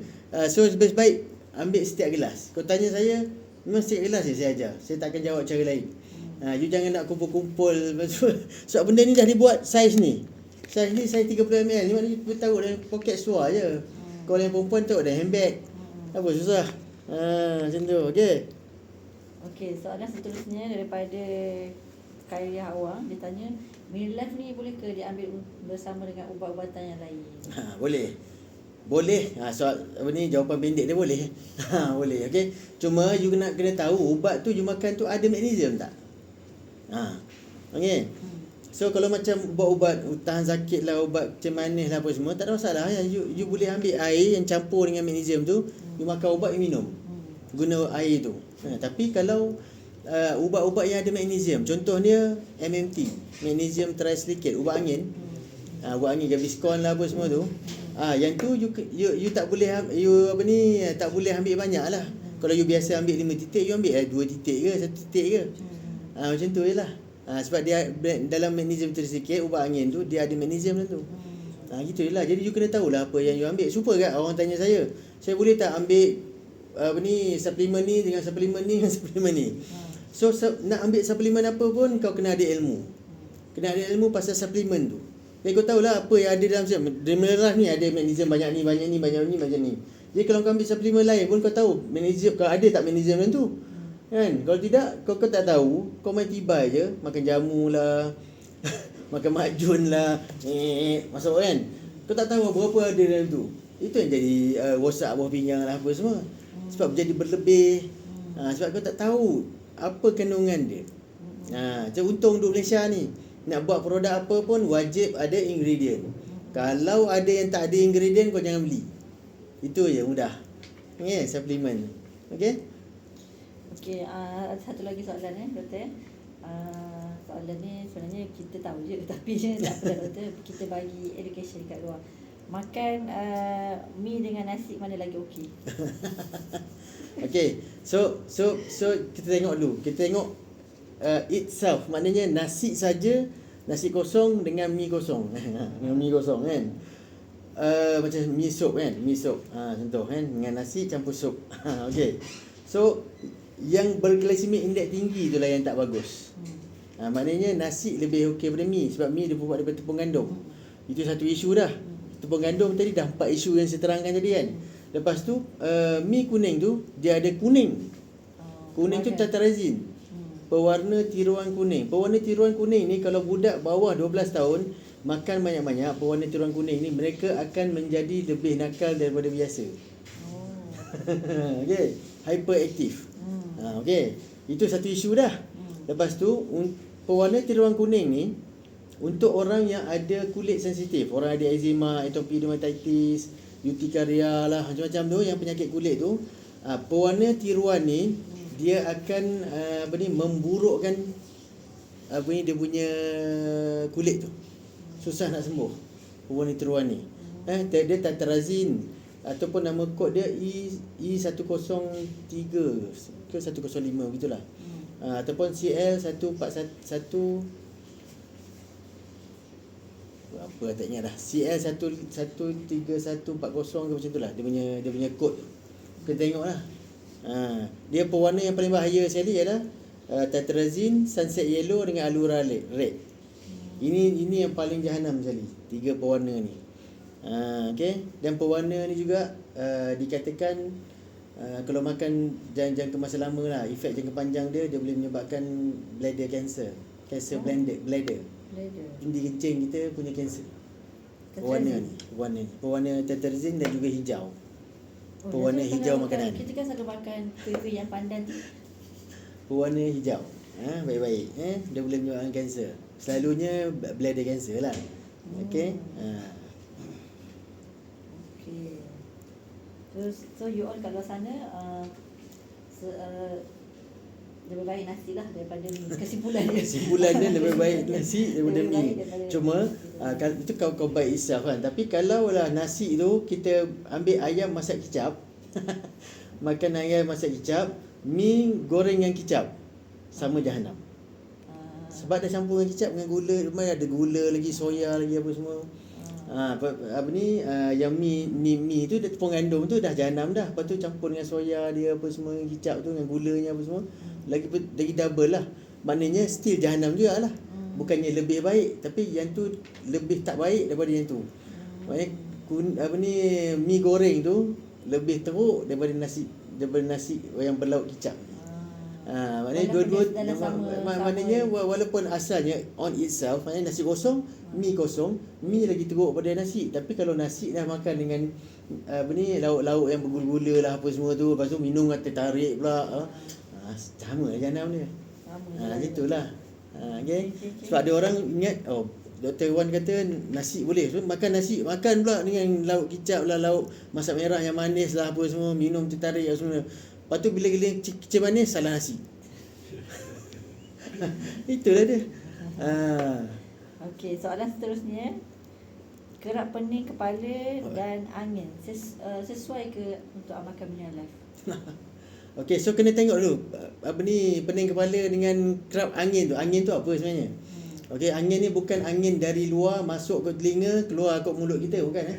So lebih baik ambil setiap gelas. Kau tanya saya, memang setiap gelas je saya ajar. Saya takkan jawab cara lain. You jangan nak kumpul-kumpul. Sebab benda ni dah dibuat saiz ni. Saiz ni saiz 30 ml. Ni maknanya you taruh dalam poket seluar je. Kalau yang perempuan taruh dalam handbag. Apa susah. Macam tu. Okey, soalan seterusnya daripada Khairiyah Awang. Dia tanya, Mineral Life ni boleh ke diambil bersama dengan ubat-ubatan yang lain? Boleh. Soal apa ni, jawapan pendek dia boleh. Boleh. Okey. Cuma you kena tahu ubat tu you makan tu ada magnesium tak? Okey. So kalau macam ubat-ubat tahan sakit lah, ubat macam manis lah apa semua, tak ada masalah. You boleh ambil air yang campur dengan magnesium tu, you makan ubat, you minum. Guna air tu. Tapi kalau ubat-ubat yang ada magnesium, contohnya MMT, magnesium trisilicate, ubat angin. Ubat angin Gaviscon lah apa semua tu. Yang tu you tak boleh tak boleh ambil banyak lah. Kalau you biasa ambil 5 titik, you ambil 2 titik ke 1 titik ke. Macam tu je lah. Sebab dia dalam magnesium trisilicate, ubat angin tu dia ada magnesium dalam tu. Gitu je lah. Jadi you kena tahulah apa yang you ambil. Super kan orang tanya saya boleh tak ambil suplemen ni dengan suplemen ni dengan suplemen ni. So nak ambil suplemen apa pun kau kena ada ilmu. Kena ada ilmu pasal suplemen tu. Jadi kau tahulah apa yang ada dalam mineral ni, ada magnesium banyak ni, banyak ni, banyak ni, macam ni. Jadi kalau kau ambil suplemen lain pun kau tahu magnesium, kalau ada tak magnesium dalam tu. Kan? Kalau tidak, kau tak tahu, kau main tibai je, makan jamu lah, makan makjun lah, masuk kan. Kau tak tahu berapa ada dalam tu. Itu yang jadi rosak buah pinggang lah apa semua. Sebab jadi berlebih. Sebab kau tak tahu apa kandungan dia. Macam untung duduk Malaysia ni, nak buat produk apa pun wajib ada ingredient. Kalau ada yang tak ada ingredient, kau jangan beli. Itu je, mudah. Suplemen. Okey? Okey, satu lagi soalan Doktor. Soalan ni sebenarnya kita tahu je, tapi tak apa Doktor, kita bagi education kat luar. Makan mi dengan nasi mana lagi okey? Okey. So kita tengok dulu. Kita tengok itself, maknanya nasi saja, nasi kosong dengan mi kosong. Dengan mi kosong kan. Macam mi sup kan, mi sup. Contoh kan, dengan nasi campur sup. Okey. So yang berglycemic index tinggi itulah yang tak bagus. Maknanya nasi lebih okey daripada mi, sebab mi dia buat daripada tepung gandum. Itu satu isu dah. Tepung gandum tadi dah 4 isu yang saya terangkan tadi kan. Lepas tu mi kuning tu dia ada kuning. Kuning tu tartarazine. Pewarna tiruan kuning. Pewarna tiruan kuning ni kalau budak bawah 12 tahun makan banyak-banyak pewarna tiruan kuning ni, mereka akan menjadi lebih nakal daripada biasa. Okey, hyperaktif. Okey, itu satu isu dah. Lepas tu pewarna tiruan kuning ni untuk orang yang ada kulit sensitif, orang ada eczema, atopic dermatitis, urtikaria lah, macam-macam tu yang penyakit kulit tu, pewarna tiruan ni dia akan memburukkan dia punya kulit tu. Susah nak sembuh pewarna tiruan ni. Dia tartarazine ataupun nama kod dia E103 ke 105 begitulah. Ataupun CL141 apa tak ingat dah. CL13140 ke macam itulah dia punya kod. Kita tengoklah. Dia pewarna yang paling bahaya sekali ialah tetrazine, sunset yellow dengan allura red. Ini yang paling jahanam sekali. 3 pewarna ni. Okey, dan pewarna ni juga dikatakan kalau makan jangan kemas lama lah, efek jangka panjang dia boleh menyebabkan bladder cancer. Cancer bladder. Indi kencing kita punya kanser. Pewarna tetrazine dan juga hijau. Pewarna hijau makanan. Kita kan selalu makan kuih yang pandan tu. Pewarna hijau. Baik-baik. Dia boleh menyebabkan kanser. Selalunya bladder cancer lah. Okey. Okey. So you all kalau sana lebih baik nasi lah daripada mi. Kesimpulan dia lebih baik nasi daripada mi. Cuma itu kau baik isaf kan. Tapi kalau lah nasi tu kita ambil ayam masak kicap, makan ayam masak kicap, mi goreng yang kicap, sama jahanam. Sebab dah campur dengan kicap dengan gula, mana ada gula lagi, soya lagi apa semua. Yang mi tu dia tepung gandum tu dah jahanam dah. Lepas tu campur dengan soya dia apa semua, kicap tu dengan gulanya apa semua, lagi double lah. Maknanya still jahanam jugalah. Bukannya lebih baik, tapi yang tu lebih tak baik daripada yang tu. Maknanya mi goreng tu lebih teruk daripada nasi yang berlauk kicap. Maknanya dua-dua maknanya walaupun asalnya on itself, maknanya nasi kosong, mi lagi teruk pada nasi. Tapi kalau nasi dah makan dengan lauk-lauk yang bergula-gula lah apa semua tu, lepas tu minum kata tarik pula, sama lah jahanam dia. Gitulah. Okay. Sebab ada orang ingat Dr. Wan kata nasi boleh. So, makan nasi, makan pula dengan lauk kicap lah, lauk masak merah yang manis lah apa semua, minum tertarik lah semua. Lepas tu bila kicap manis, salah nasi. Itulah dia. Okey, soalan seterusnya. Kerap pening kepala dan angin sesuai ke untuk amalkan Minyak Life? Okey, so kena tengok dulu pening kepala dengan kerap angin tu. Angin tu apa sebenarnya? Okey, angin ni bukan angin dari luar masuk ke telinga, keluar ke mulut kita, bukan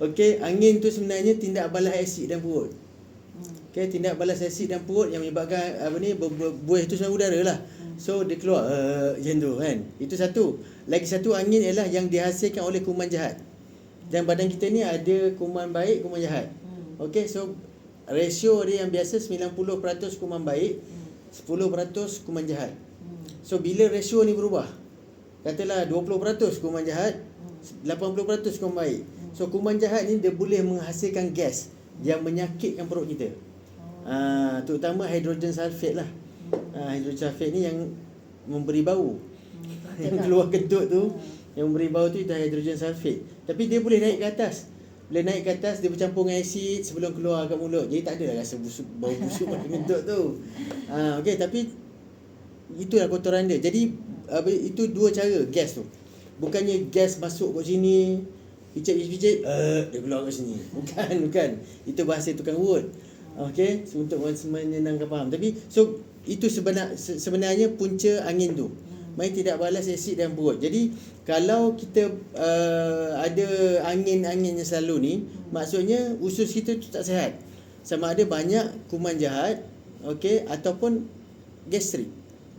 Okey, angin tu sebenarnya tindak balas asid dalam perut. Okey, tindak balas asid dalam perut yang menyebabkan buih tu sebenarnya udara lah. So dia keluar macam tu kan. Itu satu. Lagi satu angin ialah yang dihasilkan oleh kuman jahat. Dan badan kita ni ada kuman baik, kuman jahat. Okey, so ratio dia yang biasa 90% kuman baik, 10% kuman jahat. So bila ratio ni berubah, katalah 20% kuman jahat, 80% kuman baik. So kuman jahat ni dia boleh menghasilkan gas yang menyakitkan perut kita. Terutama hidrogen sulfate lah. Hidrogen sulfate ni yang memberi bau. Yang keluar kentut tu, yang memberi bau tu itu hidrogen sulfate. Tapi dia boleh naik ke atas. Bila naik ke atas, dia bercampur dengan asid sebelum keluar kat mulut. Jadi tak adalah rasa bau busuk pada kentut tu. Okey, tapi itulah kotoran dia. Jadi itu dua cara gas tu. Bukannya gas masuk kat sini, picit, dia keluar kat sini. Bukan. Itu bahasa tukang urut. Okey, so, untuk menyenangkan faham. Tapi so itu sebenarnya punca angin tu. Main tidak balas asid dalam perut. Jadi kalau kita ada angin-angin yang selalu ni, maksudnya usus kita tu tak sihat. Sama ada banyak kuman jahat, okey, ataupun gastrik.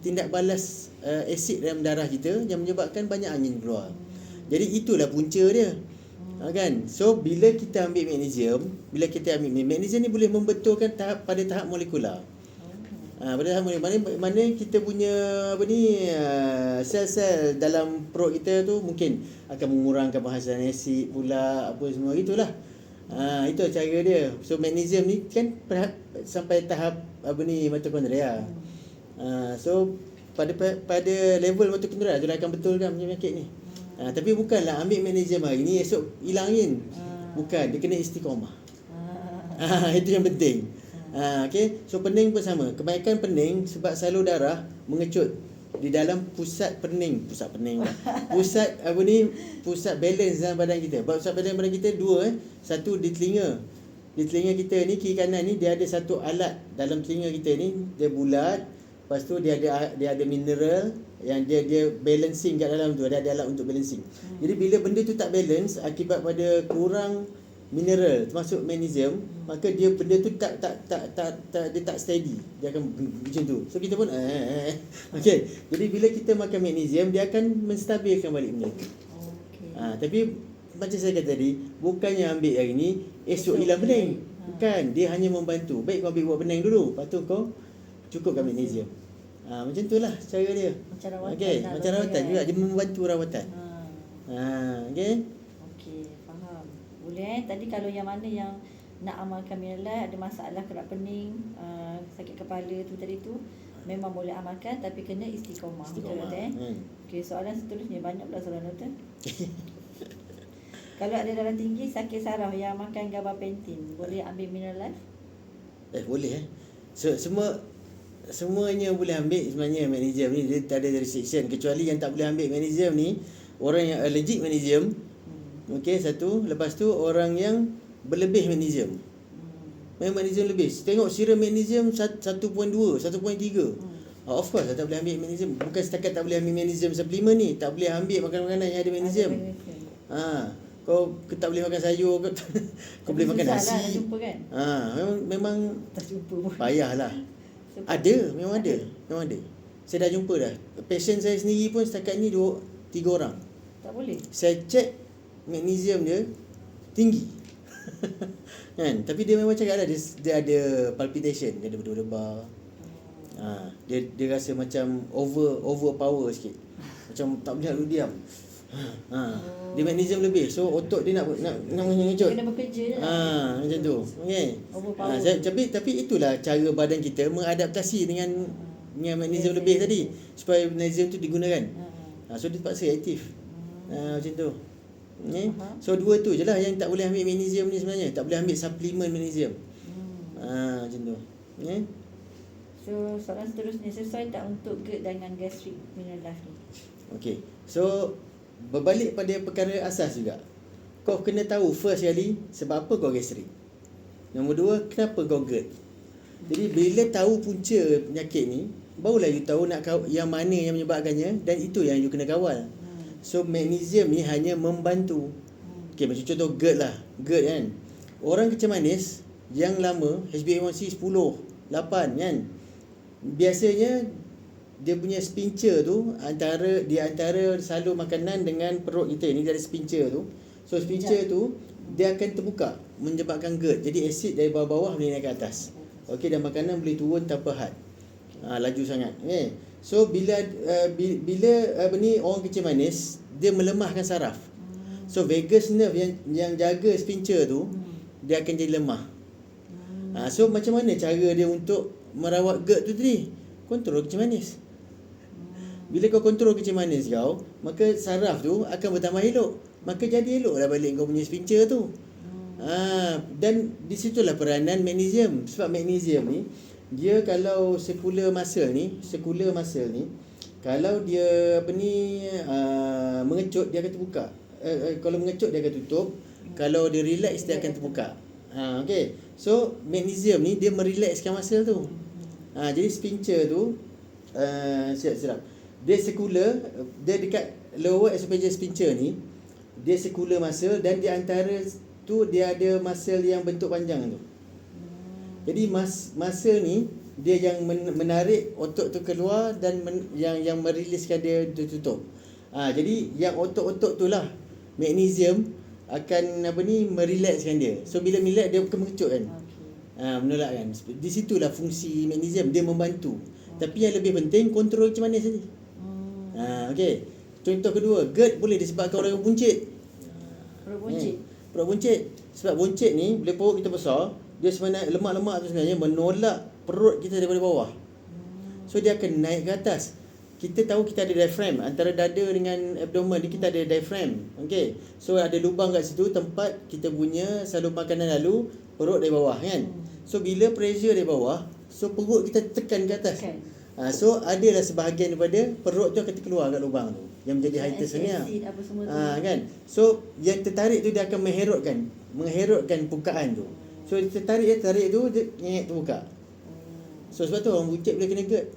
Tindak balas asid dalam darah kita yang menyebabkan banyak angin keluar. Jadi itulah punca dia. Kan? So bila kita ambil magnesium, magnesium ni boleh membetulkan pada tahap molekular. Pada tahap molekular mana kita punya sel-sel dalam perut kita tu mungkin akan mengurangkan penghasilan asid pula, apa semua gitulah. Itu cara dia. So magnesium ni kan sampai tahap mitokondria. So pada level mitokondria tu akan betulkan penyakit ni. Tapi bukanlah ambil magnesium hari ni esok hilangin. Bukan, dia kena istiqamah. Itu yang penting. Okey, so pening pun sama. Kebanyakan pening sebab salur darah mengecut di dalam pusat balance dalam badan kita. Pusat balance badan kita dua. Satu di telinga. Di telinga kita ni kiri kanan ni dia ada satu alat dalam telinga kita ni, dia bulat. Lepas tu dia ada mineral yang dia balancing kat dalam tu, ada alat untuk balancing. Jadi bila benda tu tak balance akibat pada kurang mineral termasuk magnesium, maka dia benda tu tak dia tak steady, dia akan macam tu. So kita pun okey, jadi bila kita makan magnesium dia akan menstabilkan balik benda tu. Okey. Tapi macam saya kata tadi, bukannya ambil hari ni esok hilang pening. Bukan, dia hanya membantu. Baik kau ambil buat pening dulu, lepas tu kau cukupkan magnesium. Macam tu lah cara dia. Macam rawatan. Okey, macam rawatan juga, dia membantu rawatan. Okey. Okey, faham. Boleh tadi kalau yang mana yang nak amalkan Mineral ada masalah kerak pening, sakit kepala tu tadi tu memang boleh amalkan tapi kena istiqamah. Istiqamah. Okey, soalan seterusnya banyak pula soalan doktor. Kalau ada darah tinggi, sakit saraf yang makan gabapentin, boleh ambil Mineral? Boleh semuanya boleh ambil sebenarnya magnesium ni, dia tak ada restriction, kecuali yang tak boleh ambil magnesium ni orang yang allergic magnesium. Okey, satu. Lepas tu orang yang berlebih magnesium. Magnesium lebih. Tengok serum magnesium 1.2, 1.3. Of course tak boleh ambil magnesium. Bukan setakat tak boleh ambil magnesium suplemen ni, tak boleh ambil makanan-makanan yang ada magnesium. Kau tak boleh makan sayur, kau boleh makan nasi. Lah, jumpa kan? Memang Tak jumpa pun. payahlah. Memang ada. Saya dah jumpa dah. Pasien saya sendiri pun setakat ni 3 orang. Tak boleh. Saya check magnesium dia tinggi. Kan? Tapi dia memang cakap dia ada palpitation, dia ada berdebar-debar. Dia rasa macam overpower sikit. Macam tak boleh nak diam. Dia magnesium lebih. So otot dia nak mengecut. Kena bekerja je. Macam tu. Okey. Tapi itulah cara badan kita mengadaptasi dengan magnesium lebih tadi supaya magnesium tu digunakan. So dia terpaksa aktif. Macam tu. So 2 tu je lah yang tak boleh ambil magnesium ni sebenarnya. Tak boleh ambil suplemen magnesium. Macam tu. So soalan seterusnya, sesuai tak untuk GERD dengan gastric Mineral Life ni? Okey. So berbalik pada perkara asas juga. Kau kena tahu first kali sebab apa kau gastrik. Nombor 2, kenapa kau GERD. Jadi bila tahu punca penyakit ni, barulah you tahu yang mana yang menyebabkannya, dan itu yang you kena kawal. So magnesium ni hanya membantu. Okey, macam contoh GERD lah. GERD kan, orang kecil manis yang lama HbA1c 10, 8 kan, biasanya dia punya sphincter tu antara salur makanan dengan perut kita ni, dia ada sphincter tu. So sphincter tu dia akan terbuka menyebabkan GERD. Jadi asid dari bawah-bawah boleh naik ke atas. Okey, dan makanan boleh turun tanpa had. Laju sangat. Okay. So bila orang kecil manis, dia melemahkan saraf. So vagus nerve yang jaga sphincter tu dia akan jadi lemah. So macam mana cara dia untuk merawat GERD tu tadi? Kontrol kecil manis. Bila kau kontrol kecil manis kau, maka saraf tu akan bertambah elok. Maka jadi eloklah balik kau punya sphincter tu. Dan di situlah peranan magnesium. Sebab magnesium ni, dia kalau circular muscle ni, kalau dia mengecut, dia akan terbuka. Kalau mengecut dia akan tutup. Kalau dia relax dia akan terbuka. Okey. So magnesium ni dia merelaxkan muscle tu. Jadi sphincter tu silap. Dia circular, dia dekat lower esophageal sphincter ni, dia circular muscle, dan di antara tu dia ada muscle yang bentuk panjang tu. Jadi muscle ni dia yang menarik otot tu keluar dan yang meriliskan dia tutup. Jadi yang otot-otot tu lah magnesium akan merelaxkan dia. So bila relax dia akan mengecut kan. Menolak kan. Di situlah fungsi magnesium, dia membantu. Tapi yang lebih penting kontrol kecil manis tadi. Okey. Contoh kedua, GERD boleh disebabkan orang yang buncit. Perut buncit. Sebab buncit ni bila perut kita besar, dia sebenarnya lemak-lemak tu sebenarnya menolak perut kita daripada bawah. So dia akan naik ke atas. Kita tahu kita ada diaphragm, antara dada dengan abdomen ni kita ada diaphragm. Okey. So ada lubang kat situ tempat kita punya salur makanan lalu, perut dari bawah kan. So bila pressure dari bawah, so perut kita tekan ke atas. So adalah sebahagian daripada perut tu akan terkeluar kat lubang tu yang menjadi hiatus ni. Kan. So yang tertarik tu dia akan mengherutkan bukaan tu. So tarik tu dia nyek terbuka. So sebab tu orang buncit boleh kena GERD.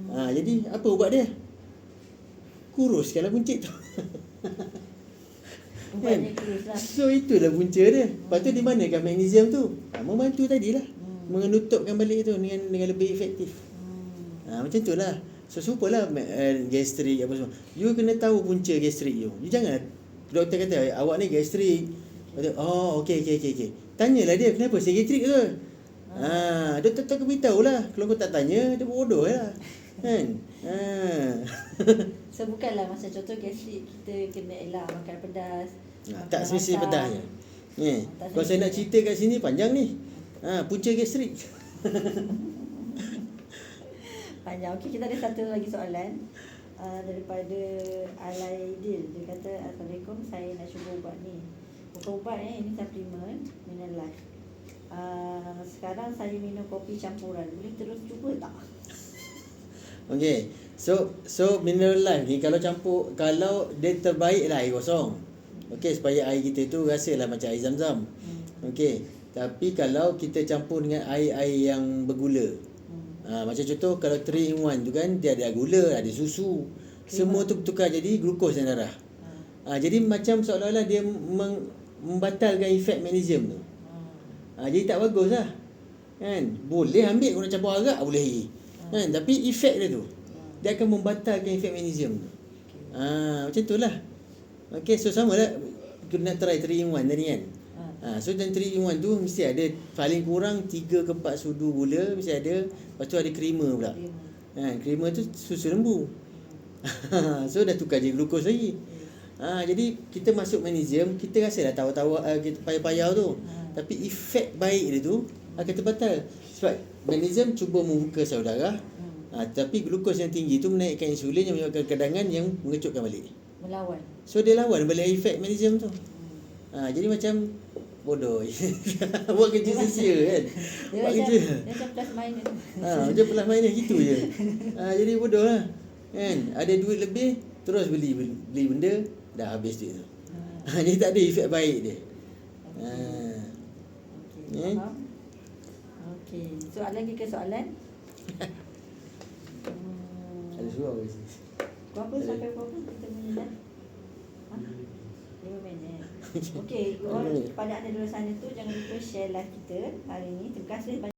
Jadi apa ubat dia? Kuruskanlah buncit tu. Ubatnya kurus lah. So itulah punca dia. Lepas tu di manakan magnesium tu? Membantu tadilah. Menutupkan balik tu dengan lebih efektif. Macam tu lah. So supalah gastrik apa semua. You kena tahu punca gastrik you. You jangan doktor kata awak ni gastrik. Kata, oh okey. Tanyalah dia kenapa saya gastrik ke? Doktor tak beritahu lah. Kalau kau tak tanya dia bodoh lah. Kan? So bukanlah macam contoh gastrik kita kena elak makan pedas. Tak semestinya pedas je. Kalau saya nak cerita kat sini panjang ni. Punca gastrik. Panjang. Okey, kita ada satu lagi soalan daripada Alaidil. Dia kata, Assalamualaikum, saya nak cuba ubat ni. Bukan ubat ini suplemen Mineralife. Sekarang saya minum kopi campuran. Boleh terus cuba tak? Okey. So Mineralife ni kalau dia terbaik lah air kosong. Okey, supaya air kita tu rasalah macam air zam-zam. Okey. Tapi kalau kita campur dengan air-air yang bergula. Macam contoh kalau 3 in 1 tu kan dia ada gula, ada susu. Semua tu bertukar jadi glukos dalam darah. Jadi macam seolah-olah dia membatalkan efek magnesium tu. Jadi tak bagus lah. Kan? Boleh ambil kalau campur arak boleh lagi. Kan? Tapi efek dia tu dia akan membatalkan efek magnesium tu. Macam tu lah. Okay, so sama lah. Kita nak try 3 in 1 tadi kan. So dan 3 in 1 tu mesti ada paling kurang 3 ke 4 sudu gula mesti ada. Lepas tu ada creamer pula. Creamer tu susu lembu. So dah tukar jadi glukos lagi. Jadi kita masuk magnesium, kita rasalah tawa-tawa kita payah-payah tu. Tapi efek baik dia tu akan terbatal. Sebab magnesium cuba membuka salur darah. Tapi glukos yang tinggi tu menaikkan insulin yang menyebabkan kekangan yang mengecutkan balik. Melawan. So dia lawan balik efek magnesium tu. Jadi macam bodoh. Buat kerja sia-sia kan. Buat kerja. Dia macam plus minus. Macam plus minus gitu je. Jadi bodoh lah. Kan? Ada duit lebih terus beli benda dah habis duit tu. Jadi tak ada efek baik dia. Okey, faham. Okey. Soalan lagi ke soalan? Ada surau ke sini? Berapa sampai berapa kita punya dah? 5 minit. Okey, pada anda di luar sana tu jangan lupa share live kita hari ni. Terima kasih banyak.